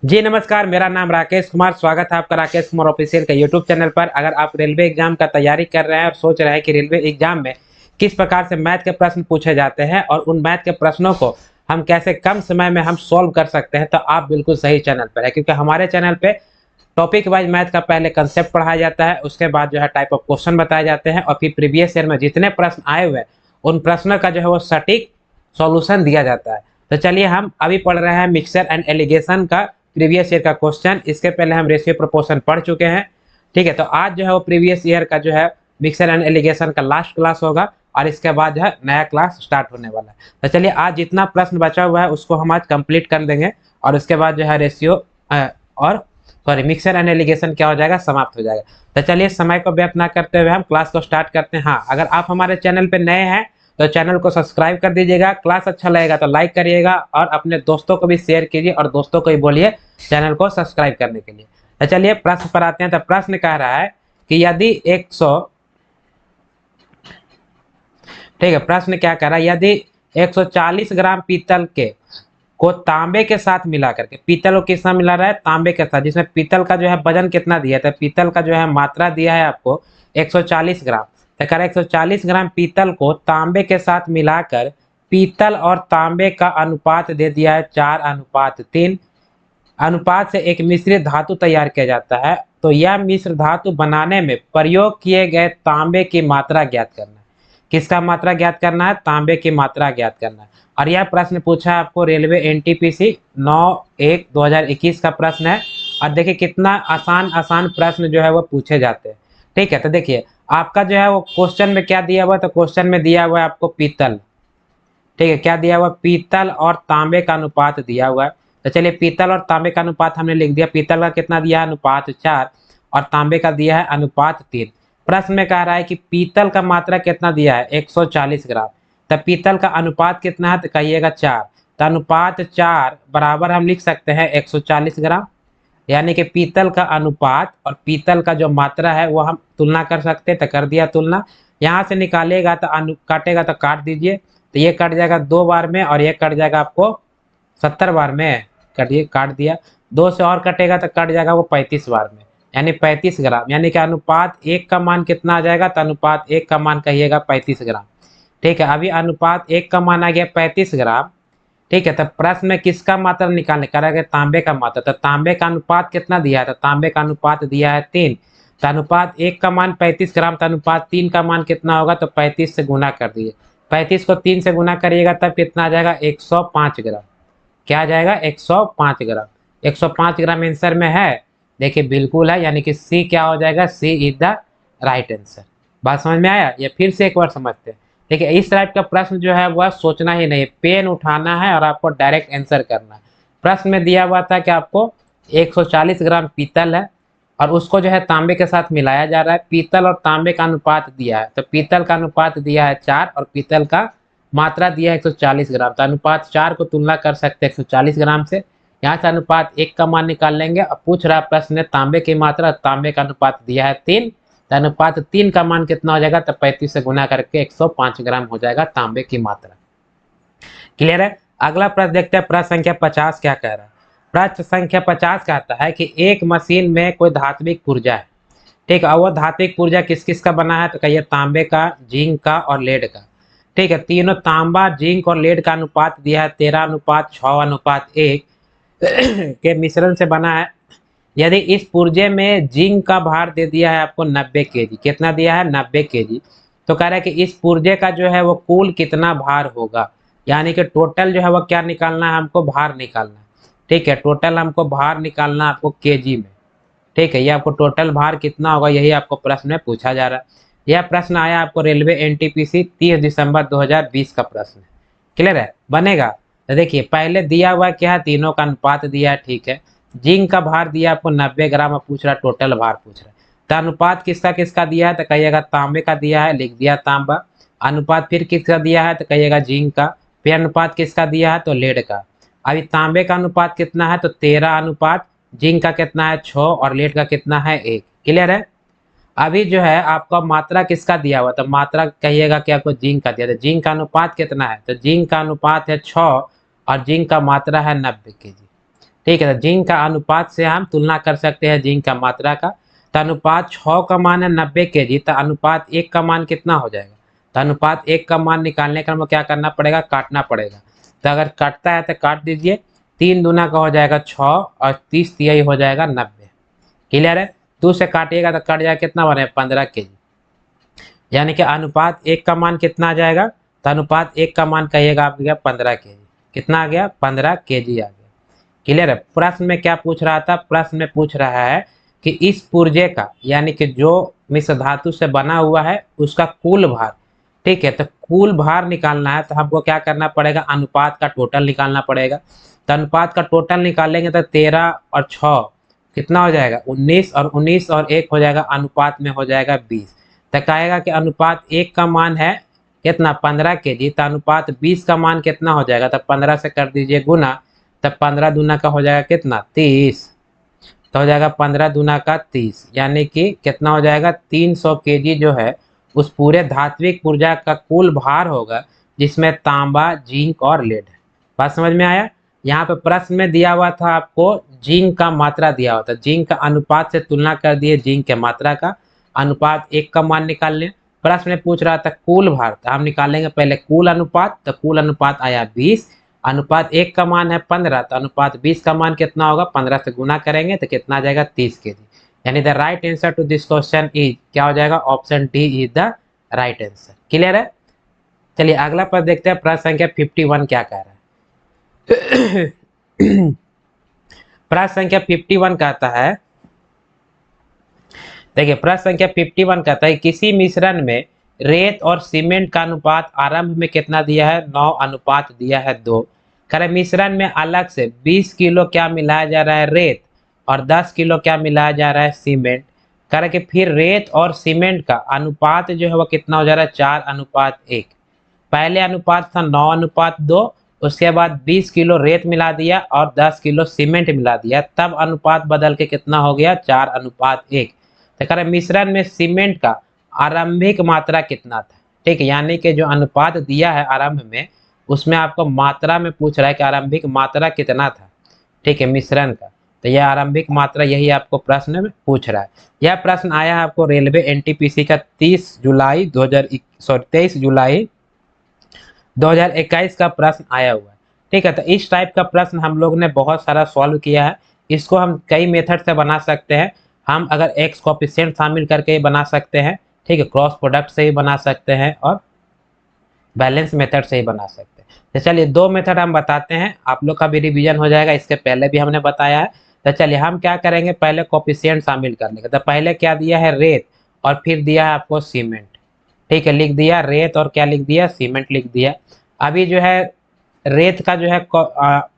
जी नमस्कार, मेरा नाम राकेश कुमार। स्वागत है आपका राकेश कुमार ऑफिशियल का यूट्यूब चैनल पर। अगर आप रेलवे एग्जाम का तैयारी कर रहे हैं और सोच रहे हैं कि रेलवे एग्जाम में किस प्रकार से मैथ के प्रश्न पूछे जाते हैं और उन मैथ के प्रश्नों को हम कैसे कम समय में हम सॉल्व कर सकते हैं, तो आप बिल्कुल सही चैनल पर है। क्योंकि हमारे चैनल पे टॉपिक वाइज मैथ का पहले कंसेप्ट पढ़ाया जाता है, उसके बाद जो है टाइप ऑफ क्वेश्चन बताए जाते हैं और फिर प्रीवियस ईयर में जितने प्रश्न आए हुए हैं उन प्रश्नों का जो है वो सटीक सॉल्यूशन दिया जाता है। तो चलिए हम अभी पढ़ रहे हैं मिक्सचर एंड एलिगेशन का प्रीवियस ईयर का क्वेश्चन। इसके पहले हम रेशियो प्रोपोर्शन पढ़ चुके हैं। ठीक है, तो आज जो है वो प्रीवियस ईयर का जो है मिक्सचर एंड एलिगेशन का लास्ट क्लास होगा और इसके बाद जो है नया क्लास स्टार्ट होने वाला है। तो चलिए आज जितना प्रश्न बचा हुआ है उसको हम आज कंप्लीट कर देंगे और उसके बाद जो है रेशियो और सॉरी मिक्सचर एंड एलिगेशन क्या हो जाएगा, समाप्त हो जाएगा। तो चलिए समय को व्यर्थ ना करते हुए हम क्लास को स्टार्ट करते हैं। हाँ, अगर आप हमारे चैनल पे नए हैं तो चैनल को सब्सक्राइब कर दीजिएगा। क्लास अच्छा लगेगा तो लाइक करिएगा और अपने दोस्तों को भी शेयर कीजिए और दोस्तों को भी बोलिए चैनल को सब्सक्राइब करने के लिए। तो चलिए प्रश्न पर आते हैं। तो प्रश्न कह रहा है कि यदि 100 ठीक है, प्रश्न क्या कह रहा है, यदि 140 ग्राम पीतल के को तांबे के साथ मिला करके, पीतल को किस साथ मिला रहा है, तांबे के साथ, जिसमें पीतल का जो है वजन कितना दिया था, पीतल का जो है मात्रा दिया है आपको 140 ग्राम। तो कह रहा है 140 ग्राम पीतल को तांबे के साथ मिलाकर पीतल और तांबे का अनुपात दे दिया है 4:3 अनुपात से एक मिश्रित धातु तैयार किया जाता है। तो यह मिश्र धातु बनाने में प्रयोग किए गए तांबे की मात्रा ज्ञात करना है। किसका मात्रा ज्ञात करना है, तांबे की मात्रा ज्ञात करना है। और यह प्रश्न पूछा है आपको रेलवे एनटीपीसी 9/1/2021 का प्रश्न है। और देखिए कितना आसान आसान प्रश्न जो है वो पूछे जाते हैं। ठीक है, तो देखिए आपका जो है वो क्वेश्चन में क्या दिया हुआ, तो क्वेश्चन में दिया हुआ है आपको पीतल। ठीक है, क्या दिया हुआ, पीतल और तांबे का अनुपात दिया हुआ है। तो चलिए पीतल और तांबे का अनुपात हमने लिख दिया। पीतल का कितना दिया है, अनुपात 4, और तांबे का दिया है अनुपात 3। प्रश्न में कह रहा है कि पीतल का मात्रा कितना दिया है, 140 ग्राम। तब पीतल का अनुपात कितना है, तो कहिएगा 4। तो अनुपात 4 बराबर हम लिख सकते हैं 140 ग्राम। यानी कि पीतल का अनुपात और पीतल का जो मात्रा है वो हम तुलना कर सकते हैं। तो कर दिया तुलना। यहाँ से निकालेगा तो काटेगा तो काट दीजिए। तो ये कट जाएगा 2 बार में और ये कट जाएगा आपको 70 बार में। कटिए, काट दिया। 2 से और कटेगा तो कट जाएगा वो 35 बार में, यानी 35 ग्राम। यानी कि अनुपात 1 का मान कितना आ जाएगा, तो अनुपात 1 का मान कहिएगा 35 ग्राम। ठीक है, अभी अनुपात 1 का मान आ गया 35 ग्राम। ठीक है, तो प्रश्न में किसका मात्रा निकालने कह रहा है, तांबे का मात्रा। तो तांबे का अनुपात कितना दिया है, तो तांबे का अनुपात दिया है 3। तो अनुपात 1 का मान 35 ग्राम, तो अनुपात 3 का मान कितना होगा, तो 35 से गुना कर दिए। 35 को 3 से गुना करिएगा तब कितना आ जाएगा, 105 ग्राम। क्या आ जाएगा, 105 ग्राम। 105 ग्राम आंसर में है। देखिए बिल्कुल है, यानी कि सी क्या हो जाएगा, C is the right answer. बात समझ में आया, ये फिर से एक बार समझते हैं। देखिए इस टाइप का प्रश्न जो है वह सोचना ही नहीं, पेन उठाना है और आपको डायरेक्ट आंसर करना है। प्रश्न में दिया हुआ था कि आपको 140 ग्राम पीतल है और उसको जो है तांबे के साथ मिलाया जा रहा है। पीतल और तांबे का अनुपात दिया है, तो पीतल का अनुपात दिया है 4 और पीतल का मात्रा दिया है 140 ग्राम। तो अनुपात 4 को तुलना कर सकते हैं 140 ग्राम से। यहाँ से अनुपात 1 का मान निकाल लेंगे। अब पूछ रहा है प्रश्न ने तांबे की मात्रा, तांबे का अनुपात दिया है 3। तो अनुपात 3 का मान कितना हो जाएगा, तो 35 से गुना करके 105 ग्राम हो जाएगा तांबे की मात्रा। क्लियर है। अगला प्रश्न देखते हैं, प्रश्न संख्या 50 क्या कह रहा है। प्रश्न संख्या 50 कहता है कि एक मशीन में कोई धात्विक पुर्जा है। ठीक है, और वो धात्विक पुर्जा किस किस का बना है, तो कहिए तांबे का, जिंक का और लेड का। ठीक है, तीनों तांबा, जिंक और लेड का अनुपात दिया है 13:6:1 के मिश्रण से बना है। यदि इस पुर्जे में जिंक का भार दे दिया है आपको 90 केजी, कितना दिया है, 90 केजी। तो कह रहा है कि इस पुर्जे का जो है वो कुल कितना भार होगा, यानी कि टोटल जो है वो क्या निकालना है, हमको भार निकालना है। ठीक है, टोटल हमको भार निकालना है आपको केजी में। ठीक है, ये आपको टोटल भार कितना होगा यही आपको प्रश्न में पूछा जा रहा है। यह प्रश्न आया आपको रेलवे एनटीपीसी 30 दिसंबर 2020 का प्रश्न है। क्लियर है, बनेगा। तो देखिए पहले दिया हुआ क्या है, तीनों का अनुपात दिया है। ठीक है, जिंक का भार दिया आपको 90 ग्राम और पूछ रहा है टोटल भार पूछ रहा है। तो अनुपात किसका किसका दिया है, तो कहिएगा तांबे का दिया है, लिख दिया तांबा। अनुपात फिर किसका दिया है, तो कहिएगा जिंक का। फिर अनुपात किसका दिया है, तो लेड का। अभी तांबे का अनुपात कितना है, तो 13 अनुपात, जिंक का कितना है 6 और लेड का कितना है 1। क्लियर है। अभी जो है आपका मात्रा किसका दिया हुआ, तो मात्रा कहिएगा कि आपको जिंक का दिया था। जिंक का अनुपात कितना है, तो जिंक का अनुपात है 6 और जिंक का मात्रा है 90 केजी। ठीक है, तो जिंक का अनुपात से हम तुलना कर सकते हैं जिंक का मात्रा का। तो अनुपात 6 का मान है 90 kg, तो अनुपात 1 का मान कितना हो जाएगा? तो अनुपात 1 का मान निकालने का हमें क्या करना पड़ेगा? काटना पड़ेगा। तो अगर काटता है तो काट दीजिए। 3 दूना का हो जाएगा 6 और 30 तिहाई हो जाएगा 90। क्लियर है? 2 से काटिएगा तो कट जाएगा, कितना बने? 15 kg। यानी कि अनुपात 1 का मान कितना आ जाएगा? तो अनुपात 1 का मान कहिएगा आप, गया 15 kg। कितना आ गया? 15 kg आ गया। क्लियर है? प्रश्न में क्या पूछ रहा था? प्रश्न में पूछ रहा है कि इस पुर्जे का, यानी कि जो मिश्र धातु से बना हुआ है उसका कुल भार। ठीक है, तो कुल भार निकालना है तो हमको क्या करना पड़ेगा? अनुपात का टोटल निकालना पड़ेगा। तो अनुपात का टोटल निकालेंगे तो 13 और 6 कितना हो जाएगा? 19, और 19 और 1 हो जाएगा, अनुपात में हो जाएगा 20। तो कहेगा कि अनुपात 1 का मान है कितना? 15 kg। तो अनुपात 20 का मान कितना हो जाएगा? तो 15 से कर दीजिए गुना, तब 15 दूना का हो जाएगा कितना? 30। तो हो जाएगा 15 दूना का 30, यानी कि कितना हो जाएगा? 300 kg जो है उस पूरे धात्विक ऊर्जा का कुल भार होगा, जिसमें तांबा, जिंक और लेड है। बात समझ में आया? यहाँ पे प्रश्न में दिया हुआ था आपको जिंक का मात्रा दिया हुआ था, जिंक का अनुपात से तुलना कर दिए जिंक के मात्रा का, अनुपात 1 का मान निकाल लें। प्रश्न में पूछ रहा था कुल भार, तो हम निकालेंगे पहले कुल अनुपात। तो कुल अनुपात आया 20, अनुपात 1 का मान है 15, तो अनुपात 20 का मान कितना होगा? 15 से गुना करेंगे तो कितना आ जाएगा? 30 kg। यानी the right answer to this question is क्या हो जाएगा? Option D is the right answer. Clear है? चलिए अगला प्रश्न देखते हैं। प्रश्न संख्या 51 क्या कह रहा है? प्रश्न संख्या 51 कहता है, देखिए प्रश्न संख्या 51 कहता है किसी मिश्रण में रेत और सीमेंट का अनुपात आरंभ में कितना दिया है? 9 अनुपात दिया है 2। करे मिश्रण में अलग से 20 किलो क्या मिलाया जा रहा है? रेत, और 10 किलो क्या मिलाया जा रहा है? सीमेंट। करे कि फिर रेत और सीमेंट का अनुपात जो है वो कितना हो जा रहा है? 4 अनुपात 1। पहले अनुपात था 9 अनुपात 2, उसके बाद 20 किलो रेत मिला दिया और 10 किलो सीमेंट मिला दिया, तब अनुपात बदल के कितना हो गया? 4 अनुपात 1। तो कह रहे मिश्रण में सीमेंट का आरंभिक मात्रा कितना था? ठीक है, यानी कि जो अनुपात दिया है आरंभ में, उसमें आपको मात्रा में पूछ रहा है कि आरंभिक मात्रा कितना था। ठीक है, मिश्रण का। तो यह आरंभिक मात्रा यही आपको प्रश्न में पूछ रहा है। यह प्रश्न आया है आपको रेलवे एनटीपीसी का 23 जुलाई 2021 का प्रश्न आया हुआ है। ठीक है, तो इस टाइप का प्रश्न हम लोग ने बहुत सारा सॉल्व किया है। इसको हम कई मेथड से बना सकते हैं। हम अगर एक्स कोएफिशिएंट शामिल करके ही बना सकते हैं, ठीक है, क्रॉस प्रोडक्ट से ही बना सकते हैं, और बैलेंस मेथड से ही बना सकते हैं। तो चलिए 2 मेथड हम बताते हैं, आप लोग का भी रिवीजन हो जाएगा, इसके पहले भी हमने बताया है। तो चलिए हम क्या करेंगे, पहले कोएफिशिएंट शामिल कर लेंगे। तो पहले क्या दिया है? रेत, और फिर दिया है आपको सीमेंट। ठीक है, लिख दिया रेत और क्या लिख दिया? सीमेंट लिख दिया। अभी जो है रेत का जो है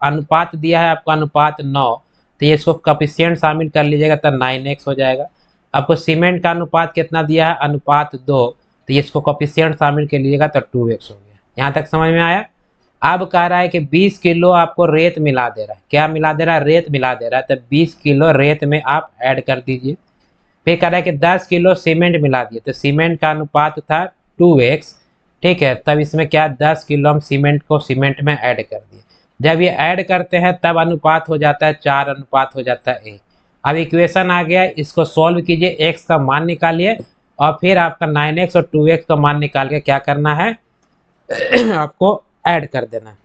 अनुपात दिया है आपको, अनुपात 9, तो ये इसको कोएफिशिएंट शामिल कर लीजिएगा तो 9x हो जाएगा। आपको सीमेंट का अनुपात कितना दिया है? अनुपात 2, तो ये इसको कोएफिशिएंट शामिल कर लीजिएगा तो 2x हो गया। यहाँ तक समझ में आया? अब कह रहा है कि 20 किलो आपको रेत मिला दे रहा है। क्या मिला दे रहा है? रेत मिला दे रहा है। तो 20 किलो रेत में आप ऐड कर दीजिए। फिर कह रहा है कि 10 किलो सीमेंट मिला दिए, तो सीमेंट का अनुपात था 2x। ठीक है, तब इसमें क्या 10 किलो हम सीमेंट को सीमेंट में ऐड कर दिए। जब ये ऐड करते हैं तब अनुपात हो जाता है 4 अनुपात हो जाता है 1। अब इक्वेशन आ गया, इसको सॉल्व कीजिए, x का मान निकालिए, और फिर आपका 9x और 2x का मान निकाल के क्या करना है? आपको ऐड कर देना है।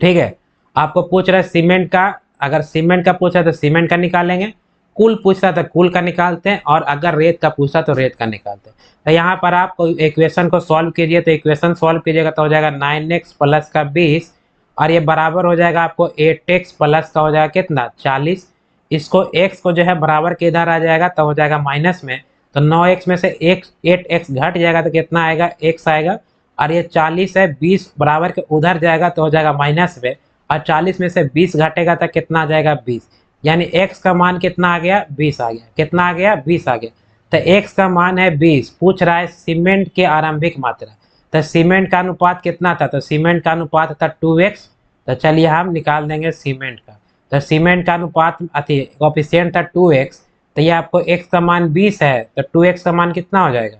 ठीक है, आपको पूछ रहा है सीमेंट का, अगर सीमेंट का पूछा तो सीमेंट का निकालेंगे, कुल पूछता तो कुल का निकालते हैं, और अगर रेत का पूछा तो रेत का निकालते हैं। तो यहाँ पर आप इक्वेशन को सॉल्व कीजिए, तो इक्वेशन सॉल्व कीजिएगा तो हो जाएगा 9x प्लस का 20, और ये बराबर हो जाएगा आपको 8x प्लस का हो जाएगा कितना? 40। इसको x को जो है बराबर के इधर आ जाएगा तो हो जाएगा माइनस में, तो 9x में से 8x घट जाएगा तो कितना आएगा? x आएगा। और ये 40 है, 20 बराबर के उधर जाएगा तो हो जाएगा माइनस में, और 40 में से 20 घटेगा तो कितना आ जाएगा? 20। यानी x का मान कितना आ गया? 20 आ गया। कितना आ गया? 20 आ गया। तो x का मान है 20। पूछ रहा है सीमेंट के आरंभिक मात्रा। तो सीमेंट का अनुपात कितना था? तो सीमेंट का अनुपात था 2x। तो चलिए हम निकाल देंगे सीमेंट का। तो सीमेंट का अनुपात कोएफिशिएंट था 2x, तो ये आपको x का मान 20 है, तो 2x का मान कितना हो जाएगा?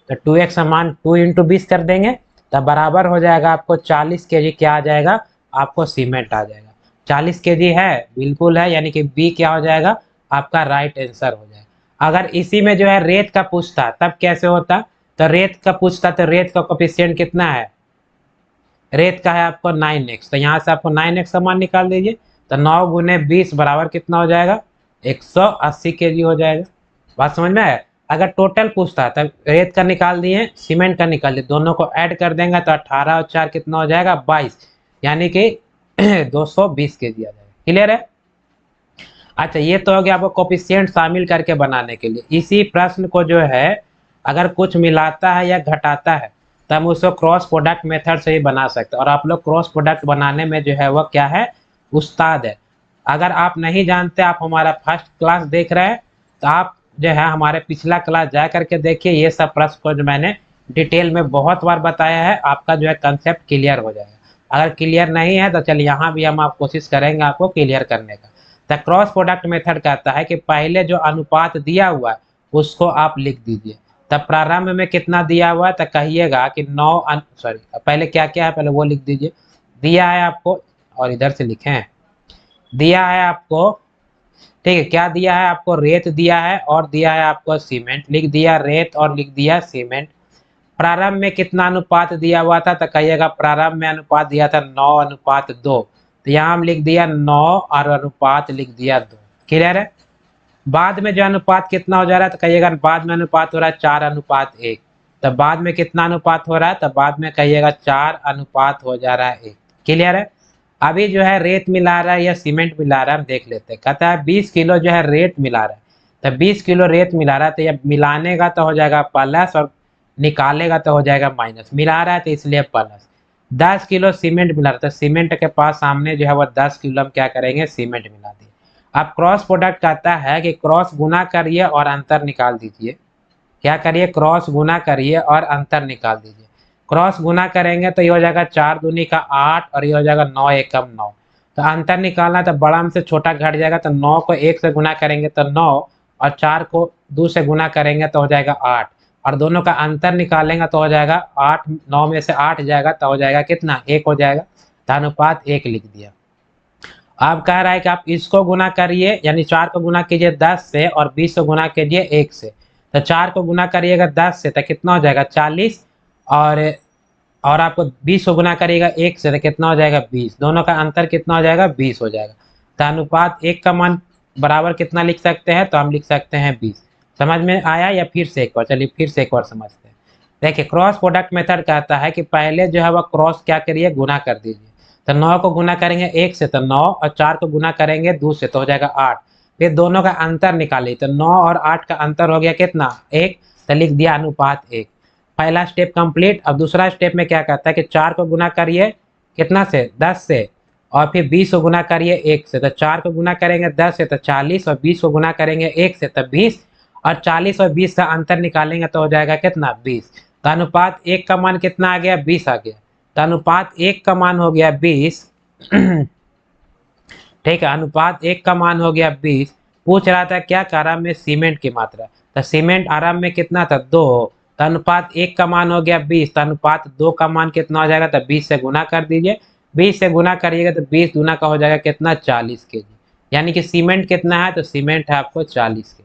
तो 2x का मान 2 × 20 कर देंगे, तब बराबर हो जाएगा आपको 40 kg क्या आ जाएगा? आपको सीमेंट आ जाएगा। 40 केजी है, बिल्कुल है, यानी कि बी क्या हो जाएगा आपका राइट आंसर हो जाएगा। अगर इसी में जो है रेत का पूछता तब कैसे होता, तो रेत का पूछता तो रेत का कोफिशिएंट कितना है, रेत का है आपको 9x, तो यहाँ से आपको 9x का मान निकाल दीजिए, तो 9 गुने 20 बराबर कितना हो जाएगा 180 केजी हो जाएगा। बात समझ में आया। अगर टोटल पूछता है तब रेत का निकाल दिए, सीमेंट का निकाल दिए, दोनों को ऐड कर देंगे तो 18 और 4 कितना हो जाएगा 22, यानी कि 220 केजी आ जाएगा। क्लियर है। अच्छा ये तो हो गया आपको कोफिशिएंट शामिल करके बनाने के लिए। इसी प्रश्न को जो है अगर कुछ मिलाता है या घटाता है तो हम उसको क्रॉस प्रोडक्ट मेथड से ही बना सकते हैं, और आप लोग क्रॉस प्रोडक्ट बनाने में जो है वह क्या है उस्ताद है। अगर आप नहीं जानते, आप हमारा फर्स्ट क्लास देख रहे हैं तो आप जो है हमारे पिछला क्लास जा करके देखिए, ये सब प्रश्न को जो मैंने डिटेल में बहुत बार बताया है, आपका जो है कंसेप्ट क्लियर हो जाएगा। अगर क्लियर नहीं है तो चलिए यहाँ भी हम आप कोशिश करेंगे आपको क्लियर करने का। द क्रॉस प्रोडक्ट मेथड कहता है कि पहले जो अनुपात दिया हुआ है उसको आप लिख दीजिए। तब प्रारंभ में कितना दिया हुआ है तो कहिएगा कि 9 सॉरी पहले क्या क्या है पहले वो लिख दीजिए। दिया है आपको, और इधर से लिखें, दिया है आपको, ठीक है, क्या दिया है आपको, रेत दिया है और दिया है आपको सीमेंट, लिख दिया रेत और लिख दिया सीमेंट। प्रारंभ में कितना अनुपात दिया हुआ था तो कहिएगा प्रारंभ में अनुपात दिया था 9:2, तो यहाँ हम लिख दिया 9 और अनुपात लिख दिया 2। क्लियर है। बाद में जो अनुपात कितना हो जा रहा है तो कहिएगा बाद में अनुपात हो रहा है 4:1, तो बाद में कितना अनुपात हो रहा है तो बाद में कहिएगा 4 अनुपात हो जा रहा है 1। क्लियर है। अभी जो है रेत मिला रहा है या सीमेंट मिला रहा है हम देख लेते हैं। कहता है 20 किलो जो है रेत मिला रहा है, तो 20 किलो रेत मिला रहा है, तो ये मिलाने का तो हो जाएगा प्लस और निकालेगा तो हो जाएगा माइनस, मिला रहा है तो इसलिए प्लस। 10 किलो सीमेंट मिला रहा था, सीमेंट के पास सामने जो है वो 10 किलो हम क्या करेंगे सीमेंट मिला दिए। अब क्रॉस प्रोडक्ट कहता है कि क्रॉस गुना करिए और अंतर निकाल दीजिए। क्या करिए, क्रॉस गुना करिए और अंतर निकाल दीजिए। क्रॉस गुना करेंगे तो ये हो जाएगा 4 दूनी का 8 और ये हो जाएगा 9 एकम 9। तो अंतर निकालना तो बड़ा में से छोटा घट जाएगा, तो 9 को 1 से गुना करेंगे तो 9 और 4 को 2 से गुना करेंगे तो हो जाएगा 8, और दोनों का अंतर निकालेंगे तो हो जाएगा 8, 9 में से 8 जाएगा तो हो जाएगा कितना 1 हो जाएगा, तो अनुपात 1 लिख दिया। अब कह रहा है कि आप इसको गुना करिए, यानी 4 को गुना कीजिए 10 से और 20 को गुना कीजिए 1 से। तो 4 को गुना करिएगा 10 से तो कितना हो जाएगा 40, और आपको 20 को गुना करिएगा 1 से तो कितना हो जाएगा 20, दोनों का अंतर कितना हो जाएगा 20 हो जाएगा। तो अनुपात 1 का मान बराबर कितना लिख सकते हैं, तो हम लिख सकते हैं 20। समझ में आया या फिर से एक बार, चलिए फिर से एक बार समझते हैं। देखिए क्रॉस प्रोडक्ट मेथड कहता है कि पहले जो है वह क्रॉस क्या करिए गुना कर दीजिए। तो 9 को गुना करेंगे 1 से तो 9, और 4 को गुना करेंगे 2 से तो हो जाएगा 8। फिर दोनों का अंतर निकालिए, तो 9 और 8 का अंतर हो गया कितना 1, तो लिख दिया अनुपात 1। पहला स्टेप कंप्लीट। अब दूसरा स्टेप में क्या कहता है कि 4 को गुना करिए कितना से 10 से, और फिर 20 को गुना करिए 1 से। तो 4 को गुना करेंगे 10 से तो 40, और 20 को गुना करेंगे 1 से तो 20, और 40 और 20 का अंतर निकालेंगे तो हो जाएगा कितना 20। तो अनुपात 1 का मान कितना आ गया 20 आ गया। तो अनुपात 1 का मान हो गया 20। ठीक है, अनुपात 1 का मान हो गया 20। पूछ रहा था क्या, आराम में सीमेंट की मात्रा, तो सीमेंट आराम में कितना था 2, तो अनुपात 1 का मान हो गया 20, तो अनुपात 2 का मान कितना हो जाएगा, तो 20 से गुना कर दीजिए। 20 से गुना करिएगा तो 20 दूना का हो जाएगा कितना 40 केजी, यानी कि सीमेंट कितना है, तो सीमेंट है आपको 40 केजी।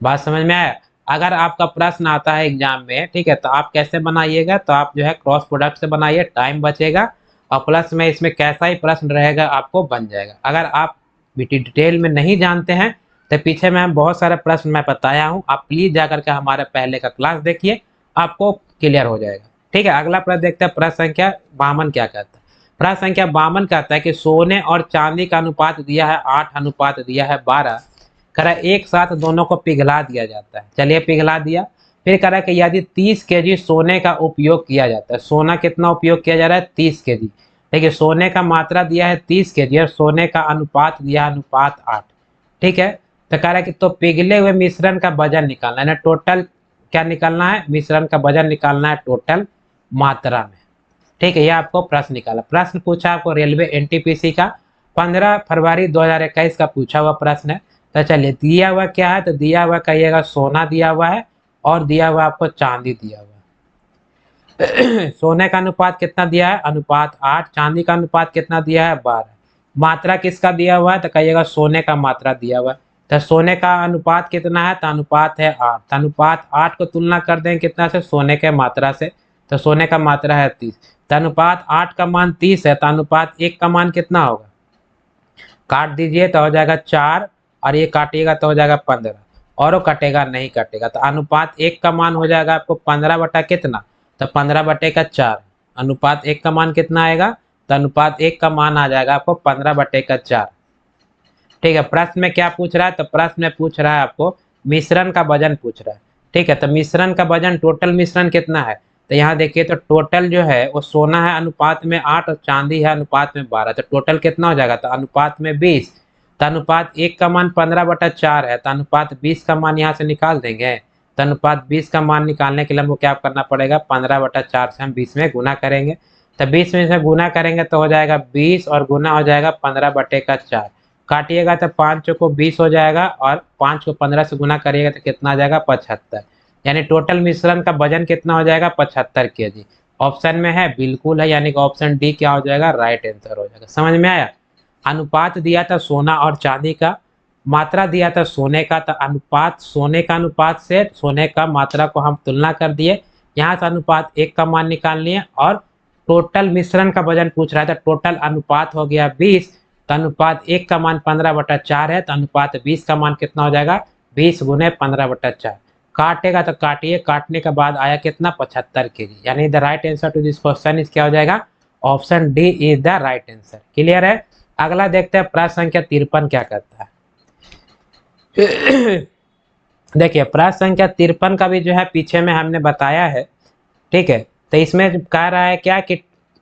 बात समझ में आया। अगर आपका प्रश्न आता है एग्जाम में, ठीक है, तो आप कैसे बनाइएगा, तो आप जो है क्रॉस प्रोडक्ट से बनाइए, टाइम बचेगा, और प्लस में इसमें कैसा ही प्रश्न रहेगा आपको बन जाएगा। अगर आप डिटेल में नहीं जानते हैं तो पीछे में बहुत सारे प्रश्न मैं बताया हूँ, आप प्लीज जाकर के हमारे पहले का क्लास देखिए, आपको क्लियर हो जाएगा। ठीक है, अगला प्रश्न देखते हैं। प्रश्न संख्या 52 क्या कहता है। प्रश्न संख्या 52 कहता है कि सोने और चांदी का अनुपात दिया है 8 अनुपात दिया है 12, कह रहा है एक साथ दोनों को पिघला दिया जाता है। चलिए पिघला दिया। फिर कह रहा है कि यदि 30 केजी सोने का उपयोग किया जाता है, सोना कितना उपयोग किया जा रहा है 30 केजी। देखिए सोने का मात्रा दिया है 30 केजी और सोने का अनुपात दिया अनुपात 8। ठीक है, तो कह रहा है कि तो पिघले हुए मिश्रण का वजन निकालना है ना, टोटल क्या निकालना है, मिश्रण का वजन निकालना है टोटल मात्रा में। ठीक है, ये आपको प्रश्न निकाला। प्रश्न पूछा आपको रेलवे एनटीपीसी का 15 फरवरी 2021 का पूछा हुआ प्रश्न है। तो चलिए दिया हुआ क्या है, तो दिया हुआ कहिएगा सोना दिया हुआ है और दिया हुआ आपको चांदी दिया हुआ है। सोने का अनुपात कितना दिया है, अनुपात 8। चांदी का अनुपात कितना दिया है, 12। मात्रा किसका दिया हुआ है, तो कहिएगा सोने का मात्रा दिया हुआ है। तो सोने का अनुपात कितना है, तो अनुपात है 8। तो अनुपात 8 को तुलना कर दें कितना से, सोने के मात्रा से। तो सोने का मात्रा है 30। तो अनुपात 8 का मान 30 है, तो अनुपात 1 का मान कितना होगा, काट दीजिए तो हो जाएगा 4, और ये काटिएगा तो हो जाएगा 15, और वो कटेगा नहीं, कटेगा। तो अनुपात 1 का मान हो जाएगा आपको 15 बटा कितना, तो 15 बटे का 4। अनुपात 1 का मान कितना आएगा, तो अनुपात 1 का मान आ जाएगा आपको 15 बटे का 4। ठीक है, प्रश्न में क्या पूछ रहा है, तो प्रश्न में पूछ रहा है आपको मिश्रण का वजन पूछ रहा है। ठीक है, तो मिश्रण का वजन, टोटल मिश्रण कितना है, तो यहाँ देखिए तो टोटल जो है वो सोना है अनुपात में 8 और चांदी है अनुपात में 12। तो टोटल कितना हो जाएगा, तो अनुपात में 20। तो अनुपात 1 का मान 15 बटा 4 है, तो अनुपात 20 का मान यहाँ से निकाल देंगे। तो अनुपात 20 का मान निकालने के लिए हमको क्या करना पड़ेगा, 15 बटा 4 से हम 20 में गुना करेंगे। तो 20 में से गुना करेंगे तो हो जाएगा 20, और गुना हो जाएगा 15 बटे का 4। काटिएगा तो 5 को 20 हो जाएगा, और 5 को 15 से गुना करिएगा तो कितना आ जाएगा, 75। यानी टोटल मिश्रण का वजन कितना हो जाएगा, 75 केजी। ऑप्शन में है, बिल्कुल है, यानी कि ऑप्शन डी क्या हो जाएगा, राइट आंसर हो जाएगा। समझ में आया। अनुपात दिया था सोना और चांदी का, मात्रा दिया था सोने का, तो अनुपात सोने का अनुपात से सोने का मात्रा को हम तुलना कर दिए। यहाँ से अनुपात 1 का मान निकाल लिए, और टोटल मिश्रण का वजन पूछ रहा था, टोटल अनुपात हो गया 20। तो अनुपात 1 का मान 15 बटा 4 है, तो अनुपात 20 का मान कितना हो जाएगा, 20 गुने 15 बटा 4। काटेगा तो काटिए, काटने के बाद आया कितना, 75 केजी। यानी the right answer to this question is क्या हो जाएगा, option D is the right answer. Clear है। अगला देखते हैं प्रश्न संख्या 53 क्या करता है। देखिए प्रश्न संख्या 53 का भी जो है पीछे में हमने बताया है। ठीक है, तो इसमें कह रहा है क्या कि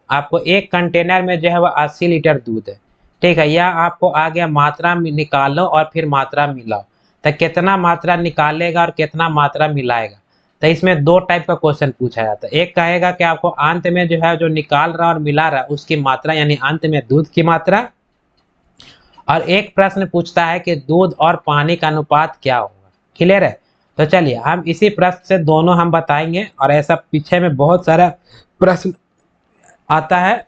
आपको एक कंटेनर में जो है वो 80 लीटर दूध है। ठीक है, या आपको आ गया मात्रा निकालो और फिर मात्रा मिलाओ। तो कितना मात्रा निकालेगा और कितना मात्रा मिलाएगा। तो इसमें दो टाइप का क्वेश्चन पूछा जाता है। एक कहेगा कि आपको अंत में जो है जो निकाल रहा और मिला रहा उसकी मात्रा, यानी अंत में दूध की मात्रा। और एक प्रश्न पूछता है कि दूध और पानी का अनुपात क्या होगा। क्लियर है। तो चलिए हम इसी प्रश्न से दोनों हम बताएंगे, और ऐसा पीछे में बहुत सारा प्रश्न आता है,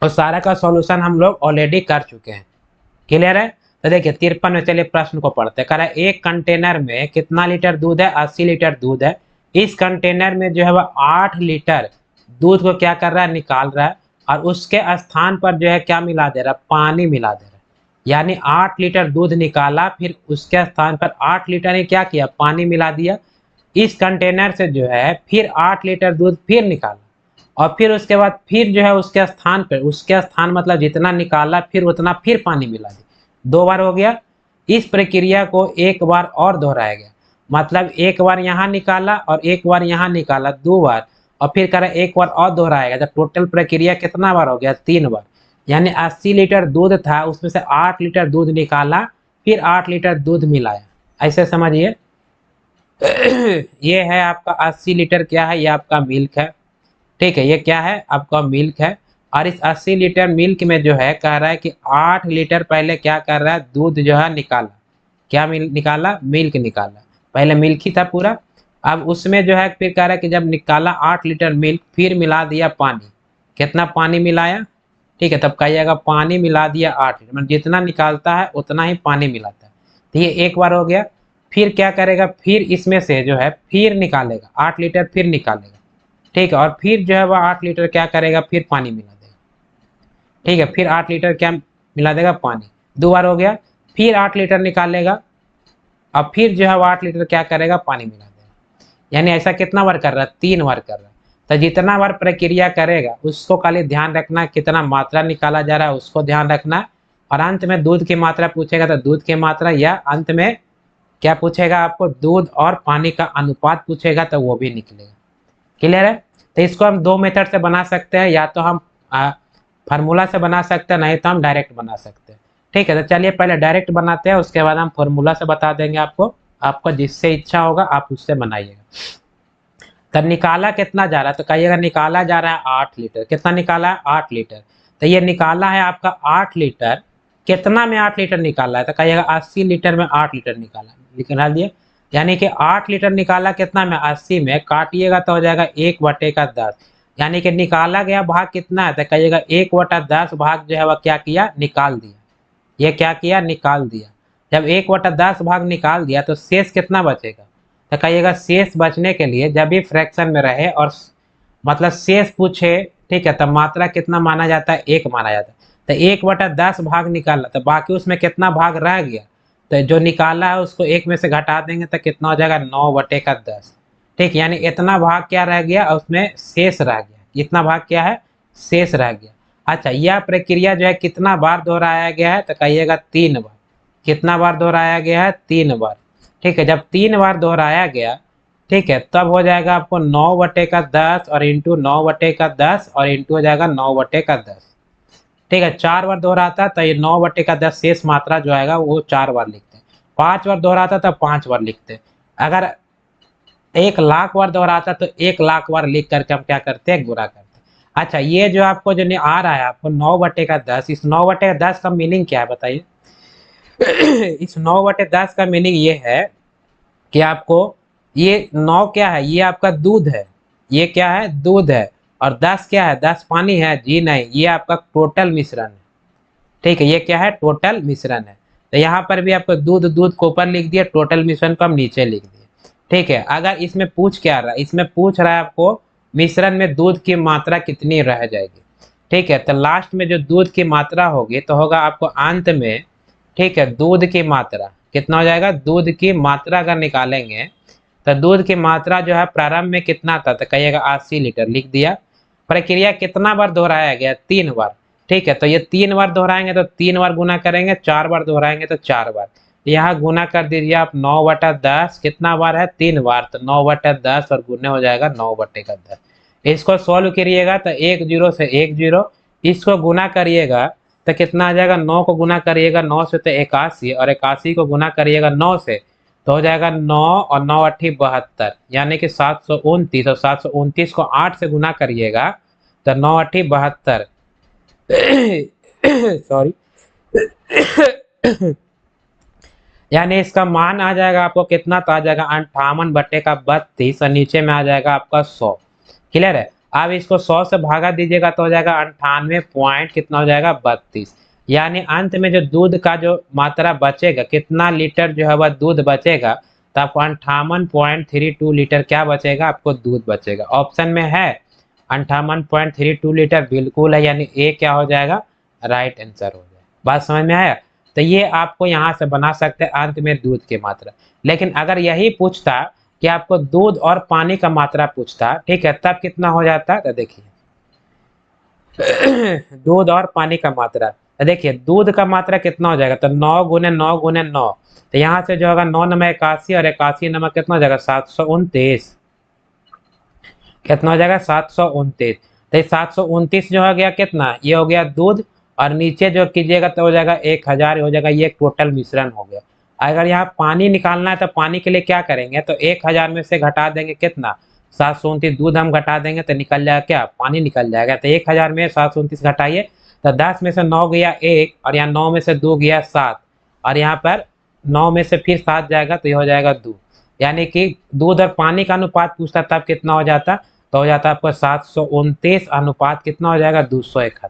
और सारा का सॉल्यूशन हम लोग ऑलरेडी कर चुके हैं। क्लियर है। तो देखिए 53 में, चलिए प्रश्न को पढ़ते हैं। कह रहा है एक कंटेनर में कितना लीटर दूध है, 80 लीटर दूध है। इस कंटेनर में जो है वह 8 लीटर दूध को क्या कर रहा है, निकाल रहा है, और उसके स्थान पर जो है क्या मिला दे रहा है, पानी मिला दे रहा है। यानी 8 लीटर दूध निकाला, फिर उसके स्थान पर 8 लीटर ने क्या किया, पानी मिला दिया। इस कंटेनर से जो है फिर 8 लीटर दूध फिर निकाला, और फिर उसके बाद फिर जो है उसके स्थान पर, उसके स्थान मतलब जितना निकाला फिर उतना फिर पानी मिला दिया। 2 बार हो गया। इस प्रक्रिया को एक बार और दोहराया गया, मतलब एक बार यहाँ निकाला और एक बार यहाँ निकाला, 2 बार, और फिर कह रहा एक बार और दोहराएगा। जब टोटल प्रक्रिया कितना बार हो गया, 3 बार। यानी 80 लीटर दूध था, उसमें से 8 लीटर दूध निकाला, फिर 8 लीटर दूध मिलाया। ऐसे समझिए। ये है आपका 80 लीटर, क्या है, ये आपका मिल्क है। ठीक है, ये क्या है, आपका मिल्क है। और इस 80 लीटर मिल्क में जो है कह रहा है कि 8 लीटर पहले क्या कर रहा है, दूध जो है निकाला। क्या निकाला, मिल्क निकाला। पहले मिल्क ही था पूरा। अब उसमें जो है फिर कह रहा है कि जब निकाला 8 लीटर मिल्क, फिर मिला दिया पानी। कितना पानी मिलाया, ठीक है, तब कहिएगा पानी मिला दिया 8 लीटर, मतलब जितना निकालता है उतना ही पानी मिलाता है। तो ये एक बार हो गया। फिर क्या करेगा, फिर इसमें से जो है फिर निकालेगा 8 लीटर, फिर निकालेगा। ठीक है, और फिर जो है वह 8 लीटर क्या करेगा, फिर पानी मिला देगा। ठीक है, फिर 8 लीटर क्या मिला देगा, पानी। 2 बार हो गया। फिर 8 लीटर निकालेगा, और फिर जो है वो 8 लीटर क्या करेगा, पानी मिला देगा। यानी ऐसा कितना बार कर रहा है, 3 बार कर रहा है। तो जितना बार प्रक्रिया करेगा उसको खाली ध्यान रखना, कितना मात्रा निकाला जा रहा है उसको ध्यान रखना। और अंत में दूध की मात्रा पूछेगा तो दूध की मात्रा, या अंत में क्या पूछेगा आपको, दूध और पानी का अनुपात पूछेगा तो वो भी निकलेगा। क्लियर है। तो इसको हम 2 मेथड से बना सकते हैं, या तो हम फार्मूला से बना सकते हैं, नहीं तो हम डायरेक्ट बना सकते हैं। ठीक है, तो चलिए पहले डायरेक्ट बनाते हैं, उसके बाद हम फार्मूला से बता देंगे आपको। आपको जिससे इच्छा होगा आप उससे बनाइएगा। तब निकाला कितना जा रहा है, तो कहिएगा निकाला जा रहा है 8 लीटर। कितना निकाला है, 8 लीटर। तो ये निकाला है आपका 8 लीटर। कितना में 8 लीटर निकाला है, तो कहिएगा 80 लीटर में 8 लीटर निकाला। निकाल दिए। यानी कि 8 लीटर निकाला कितना में, 80 में, काटिएगा तो हो जाएगा 1/10। यानी कि निकाला गया भाग कितना है, तो कहिएगा 1/10 भाग जो है वह क्या किया, निकाल दिया। ये क्या किया, निकाल दिया। जब 1/10 भाग निकाल दिया तो शेष कितना बचेगा, तो कहिएगा शेष बचने के लिए जब भी फ्रैक्शन में रहे और मतलब शेष पूछे, ठीक है, तब मात्रा कितना माना जाता है, 1 माना जाता है। तो 1/10 भाग निकाला तो बाकी उसमें कितना भाग रह गया, तो जो निकाला है उसको 1 में से घटा देंगे तो कितना हो जाएगा, 9/10। ठीक, यानी इतना भाग क्या रह गया, उसमें शेष रह गया। इतना भाग क्या है, शेष रह गया। अच्छा, यह प्रक्रिया जो है कितना बार दोहराया गया है, तो कहिएगा 3 बार। कितना बार दोहराया गया है, 3 बार। ठीक है, जब 3 बार दोहराया गया, ठीक है, तब हो जाएगा आपको 9/10 और इंटू 9/10 और इंटू हो जाएगा 9/10। ठीक है, 4 बार दोहराता तो ये 9/10 शेष मात्रा जो आएगा वो 4 बार लिखते हैं। 5 बार दोहराता तो 5 बार लिखते हैं। अगर 1,00,000 बार दोहराता तो 1,00,000 बार लिख करके हम क्या करते हैं, गुणा करते हैं। अच्छा, ये जो आपको जो आ रहा है आपको 9/10, इस 9/10 का मीनिंग क्या है बताइए। इस 9/10 का मीनिंग ये है कि आपको ये 9 क्या है, ये आपका दूध है। ये क्या है, दूध है। और 10 क्या है, 10 पानी है, जी नहीं, ये आपका टोटल मिश्रण है। ठीक है, ये क्या है, टोटल मिश्रण है। तो यहाँ पर भी आपको दूध दूध को ऊपर लिख दिया, टोटल मिश्रण को हम नीचे लिख दिए। ठीक है, अगर इसमें पूछ क्या रहा है, इसमें पूछ रहा है आपको मिश्रण में दूध की मात्रा कितनी रह जाएगी। ठीक है, तो लास्ट में जो दूध की मात्रा होगी तो होगा आपको अंत में, ठीक है, दूध की मात्रा कितना हो जाएगा, दूध की मात्रा अगर निकालेंगे तो दूध की मात्रा जो है प्रारंभ में कितना था, तो कहिएगा 80 लीटर लिख दिया। प्रक्रिया कितना बार दोहराया गया, 3 बार। ठीक है, तो ये 3 बार दोहराएंगे तो 3 बार गुना करेंगे, 4 बार दोहराएंगे तो 4 बार। यहाँ गुना कर दीजिए आप, 9/10 कितना बार है, 3 बार, तो 9/10 और गुने हो जाएगा 9/10। इसको सॉल्व करिएगा तो 1 0 से 1 0, इसको गुना करिएगा तो कितना आ जाएगा, 9 को गुना करिएगा 9 से तो 81, और 81 को गुना करिएगा 9 से तो हो जाएगा 9 और 9 8 72, यानी कि 729। और 729 को 8 से गुना करिएगा तो 9 8 72, सॉरी, यानी इसका मान आ जाएगा आपको कितना, तो आ जाएगा 58/32 और नीचे में आ जाएगा आपका 100। क्लियर है। अब इसको 100 से भागा दीजिएगा तो हो जाएगा 98 पॉइंट कितना हो जाएगा, 32। यानी अंत में जो दूध का जो मात्रा बचेगा, कितना लीटर जो है वह दूध बचेगा, तो आपको 58.32 लीटर क्या बचेगा, आपको दूध बचेगा। ऑप्शन में है 58.32 लीटर बिल्कुल है, यानी ए क्या हो जाएगा, राइट आंसर हो जाएगा। बात समझ में आया। तो ये आपको यहाँ से बना सकते हैं अंत में दूध की मात्रा। लेकिन अगर यही पूछता कि आपको दूध और पानी का मात्रा पूछता, ठीक है, तब कितना हो जाता, तो देखिए दूध और पानी का मात्रा, तो देखिए दूध का मात्रा कितना हो जाएगा, तो 9 गुने 9 गुने 9, तो यहाँ से जो होगा 9 नंबर 81 और 81 नंबर कितना हो जाएगा, 729। कितना हो जाएगा, 729। तो 729 जो हो गया कितना, ये हो गया दूध, और नीचे जो कीजिएगा तो हो जाएगा 1000 हो जाएगा, ये टोटल मिश्रण हो गया। अगर यहाँ पानी निकालना है तो पानी के लिए क्या करेंगे, तो 1000 में से घटा देंगे कितना, 729, दूध हम घटा देंगे तो निकल जाएगा क्या, पानी निकल जाएगा। तो 1000 में 729 घटाइए तो 10 में से 9 गया 1, और यहाँ 9 में से 2 गया 7, और यहाँ पर 9 में से फिर 7 जाएगा तो ये हो जाएगा 2। यानी कि दूध और पानी का अनुपात पूछता तब कितना हो जाता, तो हो जाता आपको 729 अनुपात कितना हो जाएगा, 271।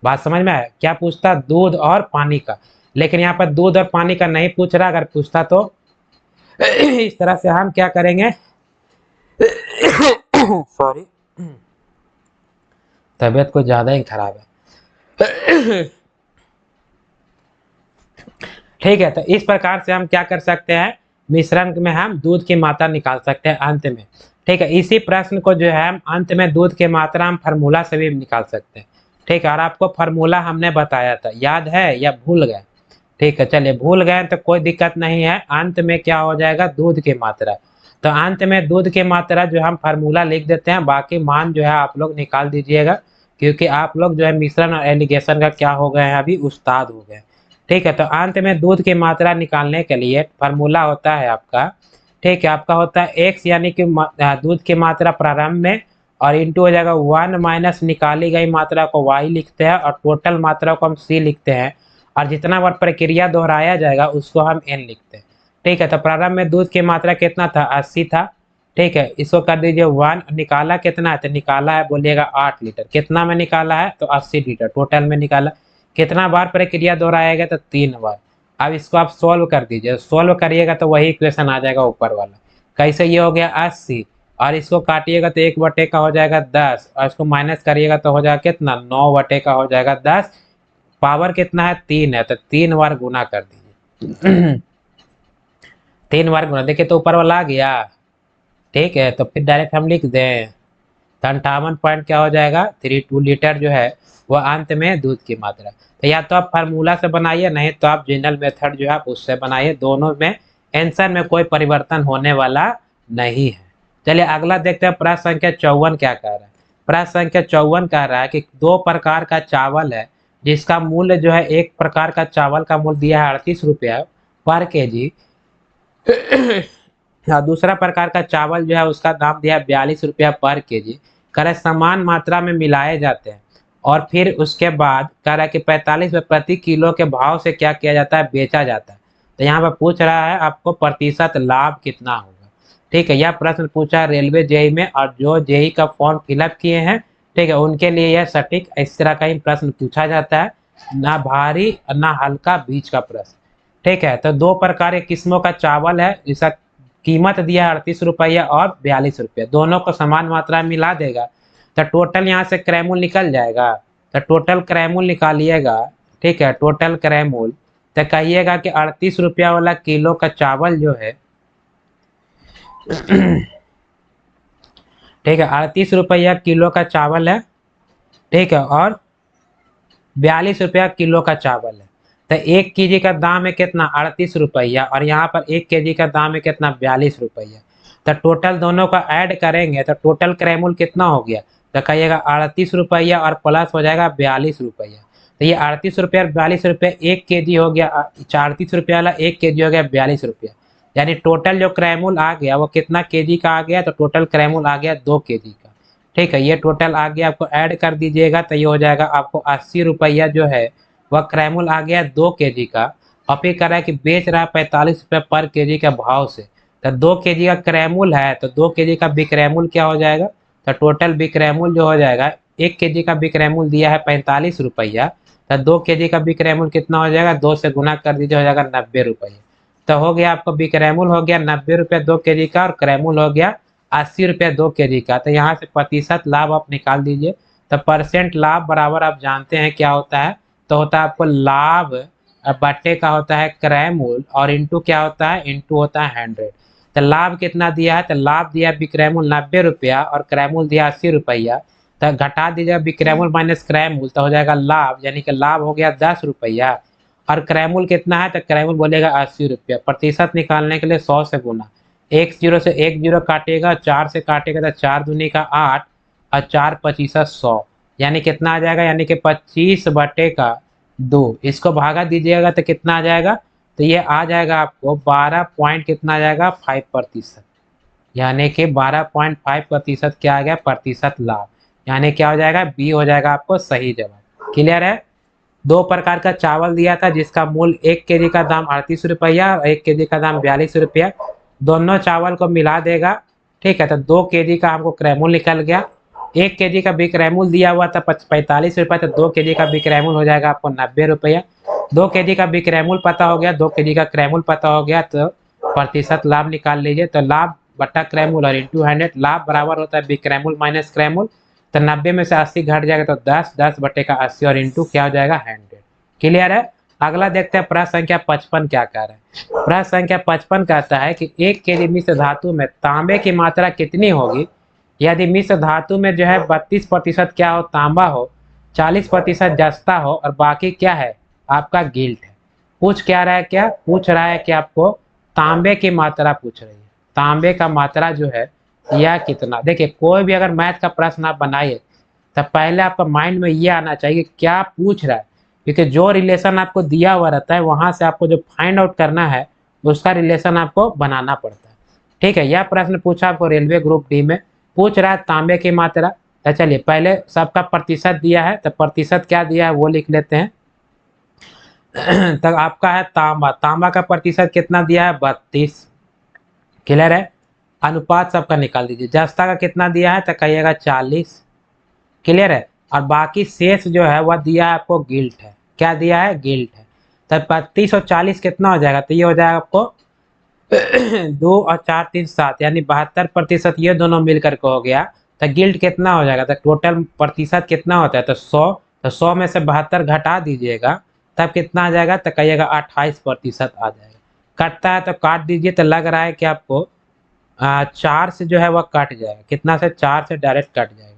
बात समझ में आया। क्या पूछता, दूध और पानी का। लेकिन यहाँ पर दूध और पानी का नहीं पूछ रहा, अगर पूछता तो इस तरह से हम क्या करेंगे, सॉरी, तबीयत कुछ ज्यादा ही खराब है। ठीक है, तो इस प्रकार से हम क्या कर सकते हैं, मिश्रण में हम दूध की मात्रा निकाल सकते हैं अंत में। ठीक है, इसी प्रश्न को जो है हम अंत में दूध की मात्रा हम फार्मूला से भी निकाल सकते हैं। ठीक है, और आपको फार्मूला हमने बताया था, याद है या भूल गए। ठीक है, चलिए भूल गए तो कोई दिक्कत नहीं है। अंत में क्या हो जाएगा, दूध की मात्रा। तो अंत में दूध की मात्रा जो हम फार्मूला लिख देते हैं, बाकी मान जो है आप लोग निकाल दीजिएगा, क्योंकि आप लोग जो है मिश्रण और एलिगेशन का क्या हो गए हैं, अभी उस्ताद हो गए। ठीक है, तो अंत में दूध की मात्रा निकालने के लिए फार्मूला होता है आपका, ठीक है, आपका होता है x, यानी कि दूध की मात्रा प्रारंभ में, और इंटू हो जाएगा 1 माइनस निकाली गई मात्रा को y लिखते हैं, और टोटल मात्रा को हम c लिखते हैं, और जितना बार प्रक्रिया दोहराया जाएगा उसको हम n लिखते हैं। ठीक है। तो प्रारंभ में दूध की मात्रा कितना था, 80 था। ठीक है, इसको कर दीजिए 1। निकाला कितना है, तो निकाला है बोलिएगा 8 लीटर। कितना में निकाला है, तो 80 लीटर टोटल में निकाला। कितना बार प्रक्रिया दोहराएगा, तो 3 बार। अब इसको आप सोल्व कर दीजिए, सोल्व करिएगा तो वही इक्वेशन आ जाएगा ऊपर वाला। कैसे, ये हो गया 80 और इसको काटिएगा तो 1/का हो जाएगा 10 और इसको माइनस करिएगा तो हो जाएगा कितना, 9/का हो जाएगा 10। पावर कितना है, 3 है, तो 3 बार गुना कर दीजिए। 3 बार गुना, देखिए तो ऊपर वाला आ गया। ठीक है, तो फिर डायरेक्ट हम लिख दें, तो 58 पॉइंट क्या हो जाएगा, 32 लीटर जो है वो अंत में दूध की मात्रा। तो या तो आप फार्मूला से बनाइए, नहीं तो आप जनरल मेथड जो है आप उससे बनाइए, दोनों में आंसर में कोई परिवर्तन होने वाला नहीं है। चलिए अगला देखते हैं, प्रश्न संख्या 54 क्या कह रहा है। प्रश्न संख्या 54 कह रहा है कि 2 प्रकार का चावल है जिसका मूल्य जो है, एक प्रकार का चावल का मूल्य दिया है 38 रुपया पर केजी। हाँ, दूसरा प्रकार का चावल जो है उसका दाम दिया है 42 रुपया पर केजी। कह रहा है समान मात्रा में मिलाए जाते हैं और फिर उसके बाद कह रहा है कि 45 रुपये प्रति किलो के भाव से क्या किया जाता है, बेचा जाता है। तो यहाँ पर पूछ रहा है आपको प्रतिशत लाभ कितना होगा। ठीक है, यह प्रश्न पूछा रेलवे जेई में, और जो जेई का फॉर्म फिलअप किए हैं, ठीक है, उनके लिए यह सटीक इस तरह का ही प्रश्न पूछा जाता है, ना भारी ना हल्का, बीच का प्रश्न। ठीक है, तो 2 प्रकार के किस्मों का चावल है जिसका कीमत दिया है 38 रुपया और 42 रुपया, दोनों को समान मात्रा में मिला देगा तो टोटल यहाँ से क्रयमूल निकल जाएगा। तो टोटल क्रयमूल निकालिएगा। ठीक है, टोटल क्रयमूल तो कहिएगा कि 38 रुपया वाला किलो का चावल जो है, ठीक है, 38 रुपया किलो का चावल है। ठीक है, और 42 रुपया किलो का चावल है। तो 1 केजी का दाम है कितना, 38 रुपया, और यहाँ पर 1 केजी का दाम है कितना, 42 रुपया। तो टोटल दोनों का ऐड करेंगे तो टोटल क्रयमूल्य कितना हो गया, तो कहिएगा 38 रुपया और प्लस हो जाएगा 42 रुपया। तो ये 38 रुपया और 42 रुपया 1 केजी हो गया, 38 रुपया वाला 1 केजी हो गया 42 रुपया। यानी टोटल जो क्रयमूल्य आ गया वो कितना केजी का आ गया, तो टोटल क्रयमूल्य आ गया 2 केजी का। ठीक है, ये टोटल आ गया, आपको ऐड कर दीजिएगा तो ये हो जाएगा आपको 80 रुपया जो है वह क्रयमूल्य आ गया 2 केजी का। और फिर कह रहा है कि बेच रहा है 45 रुपये पर केजी के भाव से। तो 2 केजी का क्रयमूल्य है तो 2 केजी का विक्रयमूल्य क्या हो जाएगा, तो टोटल विक्रयमूल्य जो हो जाएगा, 1 केजी का विक्रयमूल्य दिया है 45 रुपया, तो 2 केजी का विक्रयमूल्य कितना हो जाएगा, 2 से गुना कर दीजिए, हो जाएगा 90 रुपया। तो हो गया आपको विक्रयमूल्य हो गया 90 रुपया 2 केजी का, और क्रयमूल्य हो गया 80 रुपया 2 केजी का। तो यहाँ से प्रतिशत लाभ आप निकाल दीजिए। तो परसेंट लाभ बराबर आप जानते हैं क्या होता है, तो होता है आपको लाभ बट्टे का होता है क्रयमूल्य, और इंटू क्या होता है, इंटू होता है 100। तो लाभ कितना दिया है, तो लाभ दिया विक्रयमूल्य 90 रुपया और क्रयमूल्य दिया 80 रुपया। तो घटा दीजिएगा विक्रयमूल्य माइनस क्रयमूल्य, तो हो जाएगा लाभ, यानी कि लाभ हो गया 10 रुपया। और क्रयमूल्य कितना है, तो क्रयमूल्य बोलेगा 80 रुपया। प्रतिशत निकालने के लिए 100 से गुना, 1 जीरो से 1 जीरो काटेगा, 4 से काटेगा तो 4 दूनी का 8 और 4 पचीसा 100, यानी कितना आ जाएगा, यानी कि 25/2। इसको भागा दीजिएगा तो कितना आ जाएगा, तो ये आ जाएगा आपको 12 पॉइंट कितना आ जाएगा, 5%। यानी कि 12.5% क्या आ गया, प्रतिशत लाभ। यानी क्या हो जाएगा, बी हो जाएगा आपको सही जवाब। क्लियर है। 2 प्रकार का चावल दिया था जिसका मूल्य 1 केजी का दाम 38 रुपया और 1 केजी का दाम 42 रुपया। दोनों चावल को मिला देगा। ठीक है, तो 2 केजी का हमको क्रयमूल्य निकल गया। 1 केजी का विक्रयमूल्य दिया हुआ था 45 रुपया, तो 2 केजी का विक्रयमूल्य हो जाएगा आपको 90 रुपया। 2 केजी का विक्रयमूल्य पता हो गया, 2 केजी का क्रयमूल्य पता हो गया, तो प्रतिशत लाभ निकाल लीजिए। तो लाभ बट्टा क्रयमूल्य और इंटू 100, लाभ बराबर होता है विक्रयमूल्य माइनस क्रयमूल्य। तो 90 में से 80 घट जाएगा तो 10/80 और इंटू क्या हो जाएगा 100। क्लियर है। अगला देखते हैं प्रश्न संख्या 55 क्या कह रहा है। प्रश्न संख्या 55 कहता है कि 1 केजी मिश्र धातु में तांबे की मात्रा कितनी होगी यदि मिश्र धातु में जो है 32% क्या हो, तांबा हो, 40% जस्ता हो और बाकी क्या है, आपका गिल्ट है। पूछ क्या रहा है, क्या पूछ रहा है कि आपको तांबे की मात्रा पूछ रही है। तांबे का मात्रा जो है यह कितना। देखिए कोई भी अगर मैथ का प्रश्न आप बनाइए तो पहले आपका माइंड में ये आना चाहिए क्या पूछ रहा है, क्योंकि जो रिलेशन आपको दिया हुआ रहता है वहां से आपको जो फाइंड आउट करना है उसका रिलेशन आपको बनाना पड़ता है। ठीक है, यह प्रश्न पूछा आपको रेलवे ग्रुप डी में, पूछ रहा है तांबे की मात्रा। तो चलिए पहले सबका प्रतिशत दिया है तो प्रतिशत क्या दिया है वो लिख लेते हैं। तक आपका है तांबा, तांबा का प्रतिशत कितना दिया है 32। क्लियर है। अनुपात सबका निकाल दीजिए। जस्ता का कितना दिया है तो कहिएगा 40। क्लियर है। और बाकी शेष जो है वह दिया है आपको गिल्ट है। क्या दिया है? गिल्ट है। तब 32 और 40 कितना हो जाएगा? तो ये हो जाएगा आपको 2 और 4 3 7, यानी 72%। ये दोनों मिलकर के हो गया। तो गिल्ट कितना हो जाएगा? तो टोटल प्रतिशत कितना होता है? तो 100। तो 100 में से 72 घटा दीजिएगा, तब कितना आ जाएगा? तो कहिएगा 28% आ जाएगा। कटता है तो काट दीजिए। तो लग रहा है कि आपको 4 से जो है वह कट जाएगा। कितना से? 4 से डायरेक्ट कट जाएगा।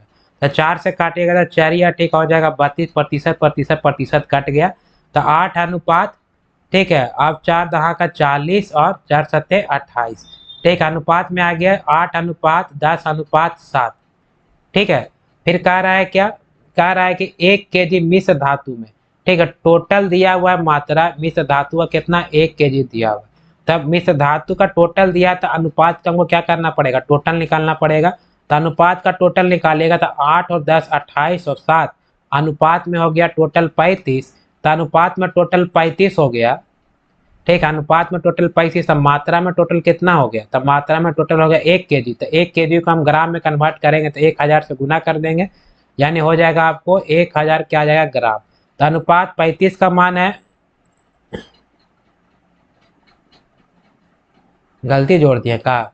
तो 4 से काटिएगा तो 4 या ठीक हो जाएगा 32%। प्रतिशत प्रतिशत कट गया। तो 8 अनुपात, ठीक है। अब 4 दहा का 40 और 4 सत्ते 28, ठीक। अनुपात में आ गया 8 अनुपात 10 अनुपात 7। ठीक है। फिर कह रहा है क्या? कह रहा है कि 1 केजी मिश्र धातु में, ठीक है, टोटल दिया हुआ है मात्रा मिश्र धातु का कितना? 1 केजी दिया हुआ। तब मिश्र धातु का टोटल दिया तो अनुपात का हमको क्या करना पड़ेगा? टोटल निकालना पड़ेगा। तो अनुपात का टोटल निकालेगा तो 8 और 10 28 और 7 अनुपात में हो गया टोटल 35। तो अनुपात में टोटल 35 हो गया। ठीक है। अनुपात में टोटल 35। अब मात्रा में टोटल कितना हो गया? तब मात्रा में टोटल हो गया 1 केजी। तो 1 केजी को हम ग्राम में कन्वर्ट करेंगे तो 1000 से गुना कर देंगे, यानी हो जाएगा आपको 1000 क्या आ जाएगा? ग्राम। तो अनुपात 35 का मान है, गलती जोड़ दिया का।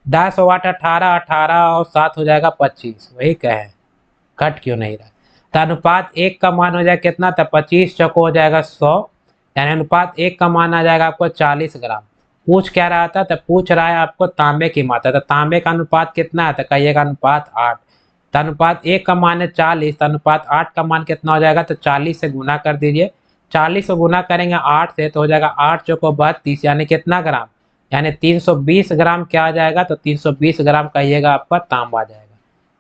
10 और 8 18, 18 और 7 हो जाएगा 25। वही कहे, कट क्यों नहीं रहा? तो अनुपात 1 का मान हो जाएगा कितना? तो 25 चौको हो जाएगा 100, यानी अनुपात 1 का मान आ जाएगा आपको 40 ग्राम। पूछ क्या रहा था? तो पूछ रहा है आपको तांबे की मात्रा। तो तांबे का अनुपात कितना है? तो कहिएगा अनुपात 8। तो अनुपात 1 का मान है 40, तो अनुपात 8 का मान कितना हो जाएगा? तो 40 से गुना कर दीजिए। 40 से गुना करेंगे 8 से तो हो जाएगा 8 चौको 32, यानी कितना ग्राम? यानी 320 ग्राम क्या आ जाएगा? तो 320 ग्राम कहिएगा आपका तांबा आ जाएगा।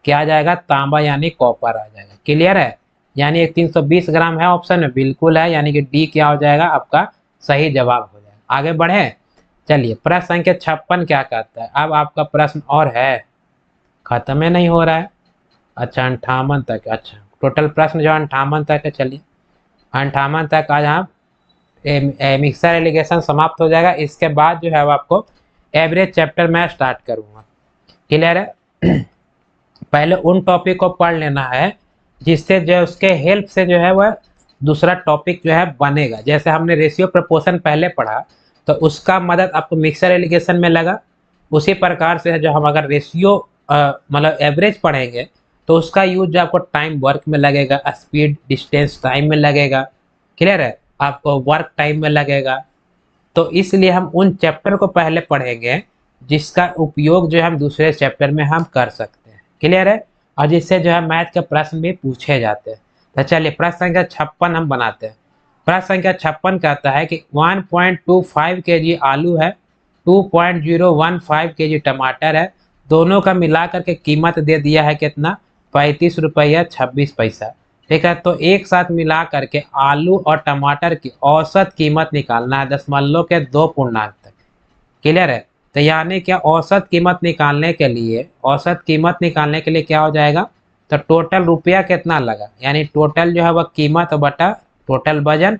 क्या आ जाएगा? तांबा यानी कॉपर आ जाएगा। क्लियर है। यानी एक 320 ग्राम है ऑप्शन में, बिल्कुल है, यानी कि डी क्या हो जाएगा आपका? सही जवाब हो जाएगा। आगे बढ़े। चलिए प्रश्न संख्या 56 क्या कहता है? अब आपका प्रश्न और है, खत्म ही नहीं हो रहा है। अच्छा 58 तक। अच्छा टोटल प्रश्न जो 58 तक है। चलिए 58 तक आज आप मिक्सर एलिगेशन समाप्त हो जाएगा। इसके बाद जो है वो आपको एवरेज चैप्टर में स्टार्ट करूंगा। क्लियर है। पहले उन टॉपिक को पढ़ लेना है जिससे जो उसके हेल्प से जो है वह दूसरा टॉपिक जो है बनेगा। जैसे हमने रेशियो प्रपोर्शन पहले पढ़ा तो उसका मदद आपको मिक्सर एलिगेशन में लगा। उसी प्रकार से जो हम अगर रेशियो मतलब एवरेज पढ़ेंगे तो उसका यूज जो आपको टाइम वर्क में लगेगा, स्पीड डिस्टेंस टाइम में लगेगा। क्लियर है। आपको वर्क टाइम में लगेगा। तो इसलिए हम उन चैप्टर को पहले पढ़ेंगे जिसका उपयोग जो है हम दूसरे चैप्टर में हम कर सकते हैं। क्लियर है। और जिससे जो है मैथ के प्रश्न भी पूछे जाते हैं। तो चलिए प्रश्न संख्या 56 हम बनाते हैं। प्रश्न संख्या 56 कहता है कि 1.25 केजी आलू है, 2.015 केजी टमाटर है, दोनों का मिलाकर के कीमत दे दिया है कितना? 35 रुपया 26 पैसा। ठीक है। तो एक साथ मिला करके आलू और टमाटर की औसत कीमत निकालना है दशमलव के 2 पूर्णांक तक। क्लियर है। तो यानी क्या औसत कीमत निकालने के लिए, औसत कीमत निकालने के लिए क्या हो जाएगा? तो टोटल रुपया कितना लगा, यानी टोटल जो है वह कीमत बटा टोटल वजन,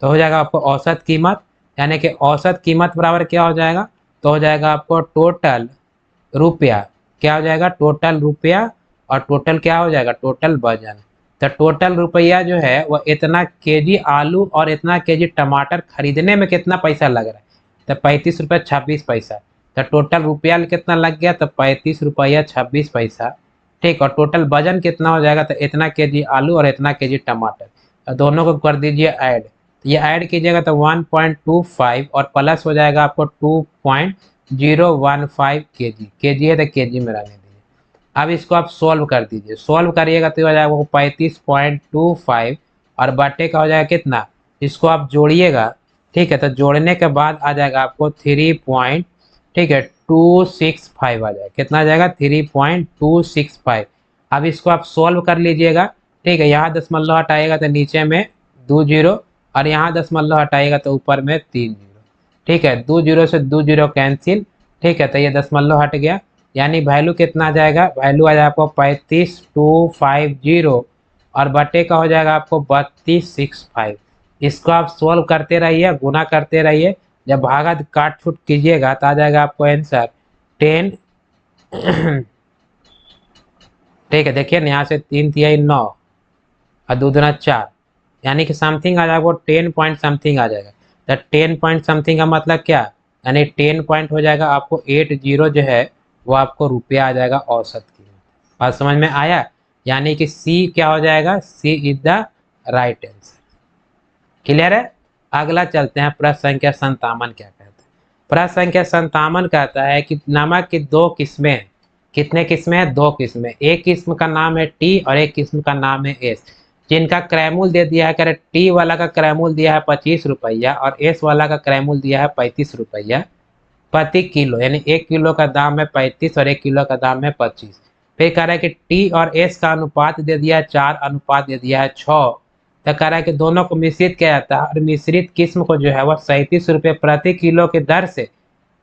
तो हो जाएगा आपको औसत कीमत। यानी कि औसत कीमत बराबर क्या हो जाएगा? तो हो जाएगा आपको टोटल रुपया। क्या हो जाएगा? टोटल रुपया। और टोटल क्या हो जाएगा? टोटल वजन। तो टोटल रुपया जो है वह इतना केजी आलू और इतना केजी टमाटर खरीदने में कितना पैसा लग रहा है? तो 35 रुपया 26 पैसा। तो टोटल रुपया कितना लग गया? तो 35 रुपया 26 पैसा। ठीक। और टोटल वजन कितना हो जाएगा? तो इतना केजी आलू और इतना केजी टमाटर। तो दोनों को कर दीजिए ऐड। तो ये ऐड कीजिएगा तो 1.25 और प्लस हो जाएगा आपको 2.015 केजी। केजी है तो केजी में रहने दीजिए। अब इसको आप सोल्व कर दीजिए। सोल्व करिएगा तो हो जाएगा वो 35.25 और बटे का हो जाएगा कितना? इसको आप जोड़िएगा। ठीक है। तो जोड़ने के बाद आ जाएगा आपको 3 ठीक है 265 आ जाएगा। कितना आ जाएगा? 3.265। अब इसको आप सोल्व कर लीजिएगा। ठीक है। यहाँ दशमलव हटाएगा तो नीचे में 2 जीरो, और यहाँ दशमलव हटाएगा तो ऊपर में 3 जीरो। ठीक है। 2 जीरो से 2 जीरो कैंसिल। ठीक है। तो ये दशमलव हट गया, यानी वैल्यू कितना आ जाएगा? वैल्यू आ जाएगा आपको 35250 और बटे का हो जाएगा आपको 3265। इसको आप सोल्व करते रहिए, गुना करते रहिए। जब भागा काट छूट कीजिएगा तो आ जाएगा आपको आंसर 10। ठीक है, देखिए यहाँ से 3 तिहाई 9 और 2 दूना 4, यानी कि समथिंग आ जाएगा वो 10 पॉइंट समथिंग आ जाएगा। तो 10 पॉइंट समथिंग का मतलब क्या, यानी 10 पॉइंट हो जाएगा आपको 80 जो है वो आपको रुपया आ जाएगा औसत कीमत। बात समझ में आया, यानी कि सी क्या हो जाएगा, C is the right answer. Clear है। अगला चलते हैं, प्रश्न संख्या 57 क्या कहता है। प्रश्न संख्या 57 कहता है कि नमक की दो किस्में हैं। कितने किस्में हैं, दो किस्में। एक किस्म का नाम है टी और एक किस्म का नाम है एस, जिनका क्रय मूल्य दे दिया है, कह रहे टी वाला का क्रय मूल्य दिया है 25 रुपया और एस वाला का क्रय मूल्य दिया है 35 रुपया प्रति किलो, यानी 1 किलो का दाम है 35 और 1 किलो का दाम है 25। फिर कह रहा है कि टी और एस का अनुपात दे दिया है 4, अनुपात दे दिया है 6। तो कह रहा है कि दोनों को मिश्रित किया जाता है और मिश्रित किस्म को जो है वह 37 रुपये प्रति किलो के दर से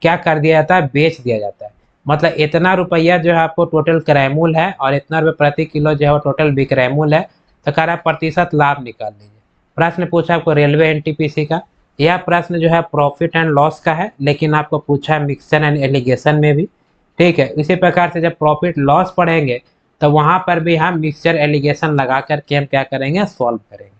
क्या कर दिया जाता है, बेच दिया जाता है। मतलब इतना रुपया जो है आपको टोटल क्रय मूल्य है और इतना रुपये प्रति किलो जो है वो टोटल विक्रय मूल्य है। तो कह रहा है प्रतिशत लाभ निकाल लीजिए। प्रश्न पूछा आपको रेलवे एनटीपीसी का। यह प्रश्न जो है प्रॉफिट एंड लॉस का है, लेकिन आपको पूछा है मिक्सचर एंड एलिगेशन में भी। ठीक है, इसी प्रकार से जब प्रॉफिट लॉस पढ़ेंगे तो वहां पर भी हम मिक्सचर एलिगेशन लगा करके हम क्या करेंगे, सॉल्व करेंगे।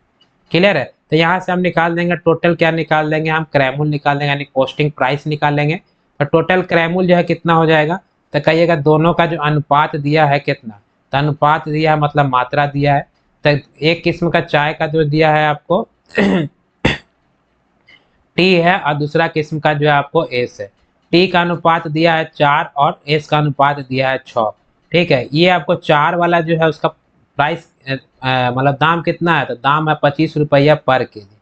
क्लियर है। तो यहाँ से हम निकाल देंगे टोटल, क्या निकाल देंगे हम, क्रय मूल्य निकाल देंगे, यानी कॉस्टिंग प्राइस निकाल लेंगे। तो टोटल क्रय मूल्य जो है कितना हो जाएगा, तो कहिएगा दोनों का जो अनुपात दिया है कितना, तो अनुपात दिया है मतलब मात्रा दिया है। तो एक किस्म का चाय का जो दिया है आपको टी है और दूसरा किस्म का जो है आपको एस है। टी का अनुपात दिया है 4 और एस का अनुपात दिया है 6। ठीक है, ये आपको 4 वाला जो है उसका प्राइस मतलब दाम कितना है, तो दाम है 25 रुपया पर केजी।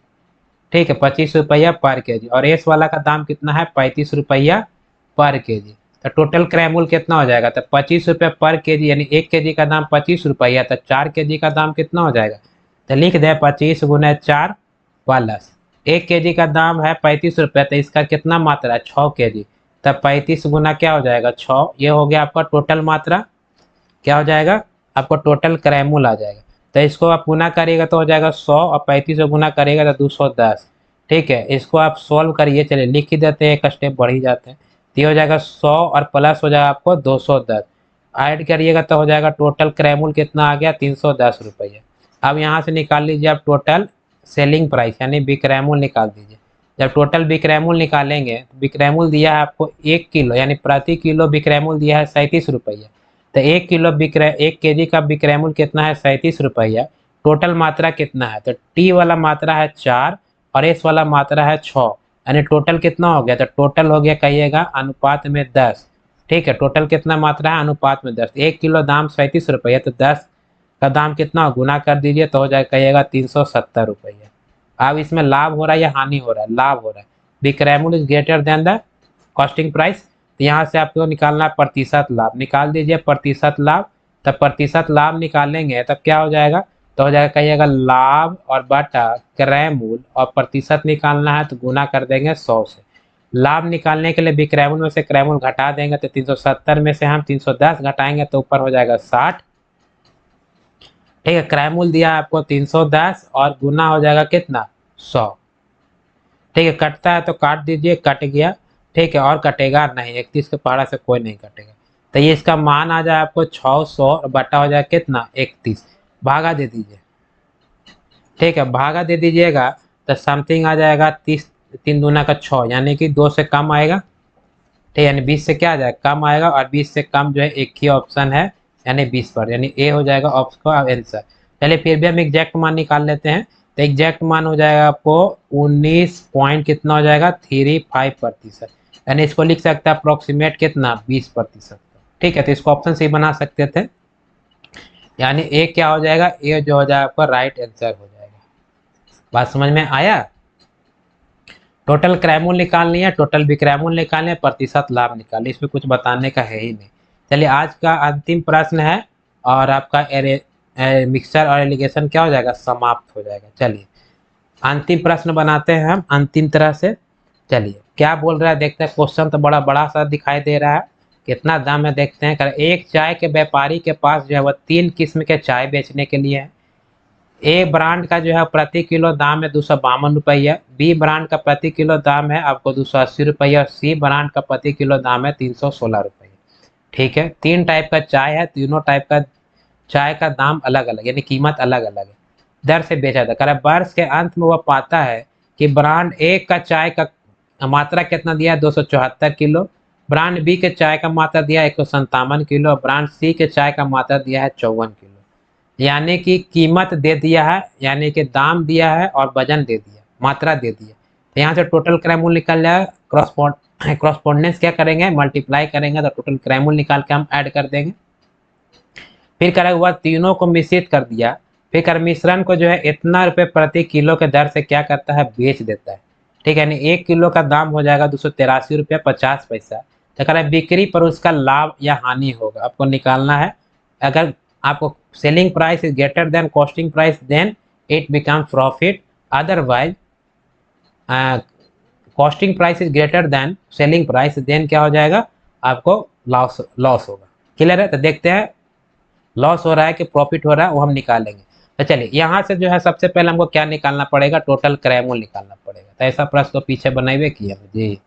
ठीक है, 25 रुपया पर केजी। और एस वाला का दाम कितना है, 35 रुपया पर केजी। तो टोटल क्रय मूल्य कितना हो जाएगा, तो 25 रुपये पर केजी, यानी 1 केजी का दाम 25 रुपया, तो 4 केजी का दाम कितना हो जाएगा, तो लिख दे 25 × 4 प्लस 1 केजी का दाम है 35 रुपये, तो इसका कितना मात्रा है, 6 केजी। तब 35 गुना क्या हो जाएगा 6, ये हो गया आपका टोटल मात्रा। क्या हो जाएगा, आपको टोटल क्रय मूल्य आ जाएगा। तो इसको आप गुना करिएगा तो हो जाएगा 100 और 35 को गुना करिएगा तो 210। ठीक है, इसको आप सॉल्व करिए, चलिए लिख ही देते हैं, एक स्टेप बढ़ ही जाते हैं। तो ये हो जाएगा 100 और प्लस हो जाएगा आपको 210, ऐड करिएगा तो हो जाएगा टोटल क्रय मूल्य कितना आ गया, 310 रुपये। अब यहाँ से निकाल लीजिए आप टोटल सेलिंग प्राइस, यानी विक्रय मूल्य निकाल दीजिए। जब टोटल विक्रय मूल्य निकालेंगे, विक्रय मूल्य दिया है आपको 1 किलो, यानी प्रति किलो विक्रय मूल्य दिया है 37 रुपया। तो 1 किलो विक्रय, 1 केजी का विक्रय मूल्य कितना है, 37 रुपया। टोटल मात्रा कितना है, तो टी वाला मात्रा है 4 और एस वाला मात्रा है 6, यानी टोटल कितना हो गया, तो टोटल हो गया कहिएगा अनुपात में 10। ठीक है, टोटल कितना मात्रा है, अनुपात में 10। 1 किलो दाम 37 रुपया, तो 10 का दाम कितना गुना कर दीजिए तो हो जाए कहिएगा 370 रुपया। अब इसमें लाभ हो रहा है या हानि हो रहा है, लाभ हो रहा है। विक्रय मूल्य is greater then the costing price. तो यहाँ से आपको निकालना है प्रतिशत लाभ, निकाल दीजिए प्रतिशत लाभ। तब प्रतिशत लाभ निकालेंगे तब क्या हो जाएगा, तो हो जाएगा कहिएगा लाभ और बटा क्रय मूल्य, और प्रतिशत निकालना है तो गुना कर देंगे 100 से। लाभ निकालने के लिए विक्रय मूल्य में से क्रय मूल्य घटा देंगे, तो 370 में से हम 310 घटाएंगे तो ऊपर हो जाएगा 60। ठीक है, क्रय मूल्य दिया आपको 310 और गुना हो जाएगा कितना, 100। ठीक है, कटता है तो काट दीजिए, कट गया। ठीक है, और कटेगा नहीं, 31 के पहाड़ा से कोई नहीं कटेगा। तो ये इसका मान आ जाए आपको 600 और बटा हो जाए कितना, 31। भागा दे दीजिए। ठीक है, भागा दे दीजिएगा तो समथिंग आ जाएगा 30, 3 दूना का 6, यानी कि 2 से कम आएगा। ठीक, यानी 20 से क्या आ जाएगा, कम आएगा। और 20 से कम जो है एक ही ऑप्शन है, यानी 20 पर, यानी ए हो जाएगा ऑप्शन का आंसर। चलिए फिर भी हम एग्जैक्ट मान निकाल लेते हैं। तो एग्जैक्ट मान हो जाएगा आपको 19 पॉइंट कितना हो जाएगा, 35%। यानी इसको लिख सकते हैं अप्रोक्सीमेट कितना, 20%। ठीक है, तो इसको ऑप्शन से ही बना सकते थे, यानी ए क्या हो जाएगा, ए जो हो जाएगा आपका राइट आंसर हो जाएगा। बात समझ में आया। टोटल क्रय मूल्य निकालनी है, टोटल विक्रय मूल्य निकालनी है, प्रतिशत लाभ निकालनी, इसमें कुछ बताने का है ही नहीं। चलिए आज का अंतिम प्रश्न है और आपका मिक्सचर और एलिगेशन क्या हो जाएगा, समाप्त हो जाएगा। चलिए अंतिम प्रश्न बनाते हैं हम अंतिम तरह से। चलिए क्या बोल रहा है देखते हैं, क्वेश्चन तो बड़ा बड़ा सा दिखाई दे रहा है। कितना दाम है देखते हैं। एक चाय के व्यापारी के पास जो है वह 3 किस्म के चाय बेचने के लिए है। ए ब्रांड का जो है प्रति किलो दाम है 252 रुपया, बी ब्रांड का प्रति किलो दाम है आपको 280 रुपया और सी ब्रांड का प्रति किलो दाम है 316 रुपया। ठीक है, तीन टाइप का चाय है, तीनों टाइप का चाय का दाम अलग अलग यानी कीमत अलग अलग है, दर से बेचा जाता है। वर्ष के अंत में वह पाता है कि ब्रांड ए का चाय का मात्रा कितना दिया है 274 किलो, ब्रांड बी के चाय का मात्रा दिया है 157 किलो, ब्रांड सी के चाय का मात्रा दिया है 54 किलो। यानी कि कीमत दे दिया है, यानी कि दाम दिया है और वजन दे दिया, मात्रा दे दिया। तो यहाँ से टोटल क्रय मूल्य निकल जाएगा। क्रॉसपोंडेंस क्या करेंगे, मल्टीप्लाई करेंगे तो टोटल क्रय मूल्य निकाल के हम ऐड कर देंगे। फिर करेगा हुआ तीनों को मिश्रित कर दिया, फिर कर मिश्रण को जो है इतना रुपए प्रति किलो के दर से क्या करता है, बेच देता है। ठीक है, यानी 1 किलो का दाम हो जाएगा 283 रुपया 50 पैसा। तो कह रहा है बिक्री पर उसका लाभ या हानि होगा, आपको निकालना है। अगर आपको selling price is greater than costing price then it become profit, otherwise costing price is greater than selling price then क्या हो जाएगा, आपको लॉस लॉस होगा। क्लियर है? तो देखते हैं लॉस हो रहा है कि प्रॉफिट हो रहा है, वो हम निकालेंगे। तो चलिए यहाँ से जो है सबसे पहले हमको क्या निकालना पड़ेगा, टोटल क्रय मूल्य निकालना पड़ेगा। तो ऐसा प्रश्न तो पीछे बनावे किया जी,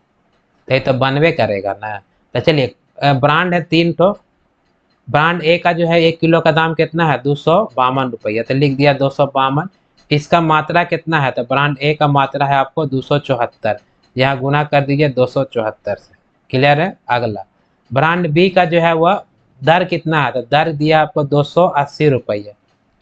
तो ये तो बनवे करेगा ना। तो चलिए ब्रांड है तीन तो, ब्रांड ए का जो है 1 किलो का दाम कितना है 252 रुपया, तो लिख दिया 252। इसका मात्रा कितना है, तो ब्रांड ए का मात्रा है आपको 274, यहाँ गुना कर दीजिए 274 से। क्लियर है? अगला ब्रांड बी का जो है वह दर कितना है, तो दर दिया आपको 280 रुपया।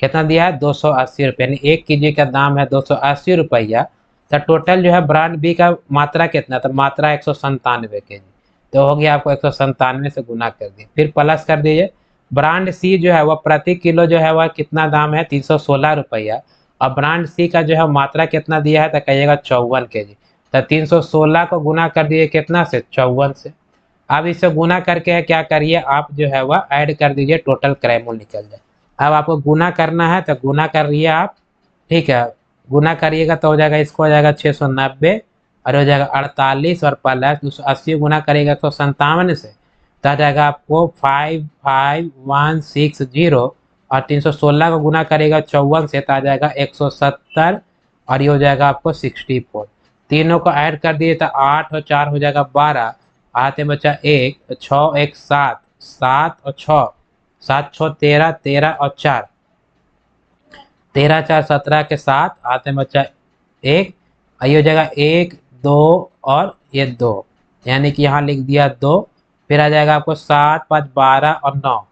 कितना दिया है 280 रुपया, यानी 1 केजी का दाम है 280 रुपया। तो टोटल जो है ब्रांड बी का मात्रा कितना, तो मात्रा 197 केजी, तो हो गया आपको 197 से गुना कर दिए, फिर प्लस कर दीजिए। ब्रांड सी जो है वह प्रति किलो जो है वह कितना दाम है 316 रुपया, और ब्रांड सी का जो है मात्रा कितना दिया है, तो कहिएगा 54 केजी। तो 316 को गुना कर दिए कितना से, 54 से। अब इसे गुना करके क्या करिए आप जो है वह ऐड कर दीजिए, टोटल क्रय मूल्य निकल जाए। अब आपको गुना करना है तो गुना कर रही है आप, ठीक है, गुना करिएगा तो हो जाएगा, इसको हो जाएगा 690 और हो जाएगा 48 और प्लस 280 गुना करेगा 157 से, तो आ जाएगा आपको 55160 और 316 को गुना करेगा 54 से तो आ जाएगा 170 और ये हो जाएगा आपको 64। तीनों को ऐड कर दिए तो 8 और 4 हो जाएगा 12, आते बचा 1, 6 1 7, 7 और 6, 7 6 13, 13 और 4, 13 4 17 के साथ आते बचा 1, ये हो जाएगा 1 2 और ये 2, यानी कि यहाँ लिख दिया 2। फिर आ जाएगा आपको 7 5 12 और 9,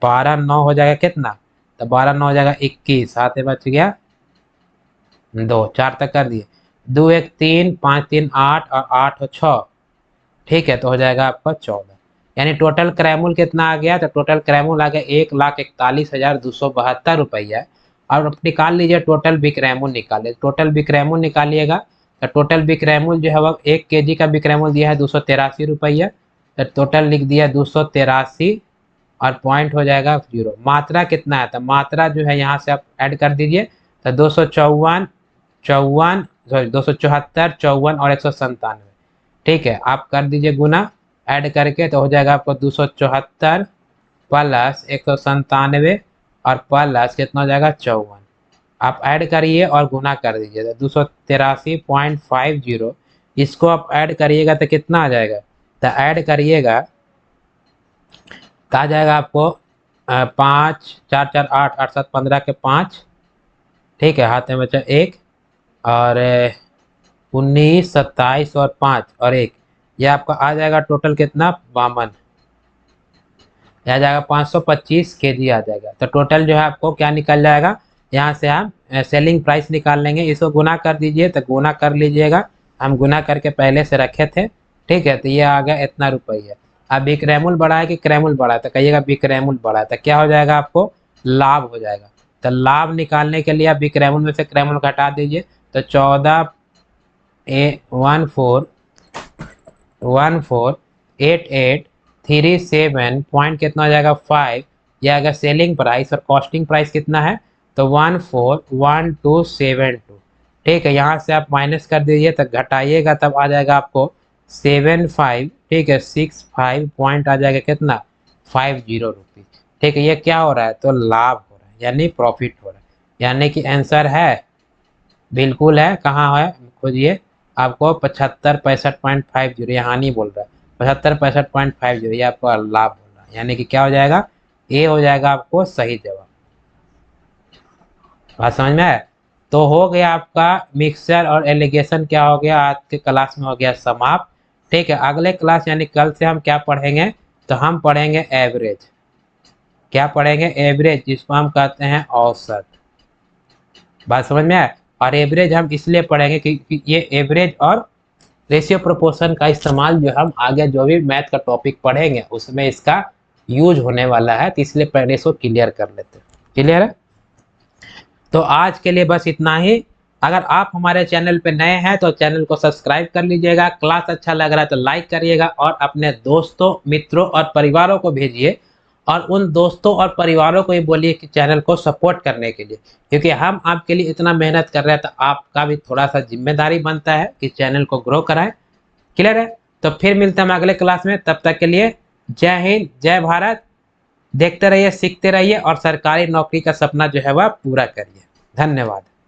12 9 हो जाएगा कितना, तो 12 9 हो जाएगा 21, हाथ में बच गया 2, 4 तक कर दिए, 2 1 3 5 3 8 और 8 और 6, ठीक है, तो हो जाएगा आपका 14। यानी टोटल क्रय मूल्य कितना आ गया, तो टोटल क्रय मूल्य आ गया 1,41,272 रुपया। और आप निकाल लीजिए टोटल विक्रय मूल्य निकालिए, टोटल विक्रय मूल्य निकालिएगा तो टोटल विक्रय मूल्य जो है वह 1 केजी का विक्रय मूल्य दिया है 283 रुपया, तो टोटल लिख दिया 283 और पॉइंट हो जाएगा 0। मात्रा कितना है, तो मात्रा जो है यहाँ से आप ऐड कर दीजिए, तो 254 54 सॉरी 274 54 और 197, ठीक है, आप कर दीजिए गुना ऐड करके, तो हो जाएगा आपको 274 प्लस 197 और प्लस कितना हो जाएगा 54। आप ऐड करिए और गुना कर दीजिए, तो 283.50, इसको आप ऐड करिएगा तो कितना आ जाएगा, तो ऐड करिएगा तो आ जाएगा आपको 5 4 4 8 8 7 15 के 5, ठीक है, हाथ में बचा 1 और 19 27 और 5 और 1, यह आपका आ जाएगा टोटल कितना 52, आ जाएगा 525 केजी आ जाएगा। तो टोटल जो है आपको क्या निकल जाएगा, यहाँ से हम सेलिंग प्राइस निकाल लेंगे, इसको गुना कर दीजिए, तो गुना कर लीजिएगा, हम गुना करके पहले से रखे थे, ठीक है, तो ये आ गया इतना रुपया। अब विक्रय मूल्य बढ़ा है कि क्रय मूल्य बढ़ा है, तो कहिएगा विक्रय मूल्य बढ़ा है, तो क्या हो जाएगा आपको लाभ हो जाएगा। तो लाभ निकालने के लिए आप विक्रय मूल्य में से क्रय मूल्य घटा दीजिए, तो 14,8837 पॉइंट कितना हो जाएगा 5, यह अगर सेलिंग प्राइस और कॉस्टिंग प्राइस कितना है, तो 141272, ठीक है, यहाँ से आप माइनस कर दीजिए तो घटाइएगा तब आ जाएगा आपको 75, ठीक है 65 पॉइंट आ जाएगा कितना 50 रुपीज, ठीक है, ये क्या हो रहा है, तो लाभ हो रहा है यानी प्रॉफिट हो रहा है। यानी कि आंसर है, बिल्कुल है। कहाँ है खोजिए, आपको 75 65.50 यहाँ नहीं बोल रहा है, 75 65.50 ये आपको लाभ बोल रहा है, यानी कि क्या हो जाएगा, ए हो जाएगा आपको सही जवाब। बात समझ में आया? तो हो गया आपका मिक्सचर और एलिगेशन क्या हो गया, आज के क्लास में हो गया समाप्त। ठीक है, अगले क्लास यानी कल से हम क्या पढ़ेंगे, तो हम पढ़ेंगे एवरेज। क्या पढ़ेंगे, एवरेज, जिसको हम कहते हैं औसत। बात समझ में आया? और एवरेज हम इसलिए पढ़ेंगे क्योंकि ये एवरेज और रेशियो प्रोपोर्शन का इस्तेमाल जो हम आगे जो भी मैथ का टॉपिक पढ़ेंगे उसमें इसका यूज होने वाला है, तो इसलिए पहले इसको क्लियर कर लेते हैं। क्लियर है? तो आज के लिए बस इतना ही। अगर आप हमारे चैनल पे नए हैं तो चैनल को सब्सक्राइब कर लीजिएगा, क्लास अच्छा लग रहा है तो लाइक करिएगा और अपने दोस्तों मित्रों और परिवारों को भेजिए, और उन दोस्तों और परिवारों को ही बोलिए कि चैनल को सपोर्ट करने के लिए, क्योंकि हम आपके लिए इतना मेहनत कर रहे हैं तो आपका भी थोड़ा सा जिम्मेदारी बनता है कि चैनल को ग्रो कराएं। क्लियर है? तो फिर मिलते हैं हम अगले क्लास में, तब तक के लिए जय हिंद जय भारत। देखते रहिए, सीखते रहिए और सरकारी नौकरी का सपना जो है वह पूरा करिए। धन्यवाद।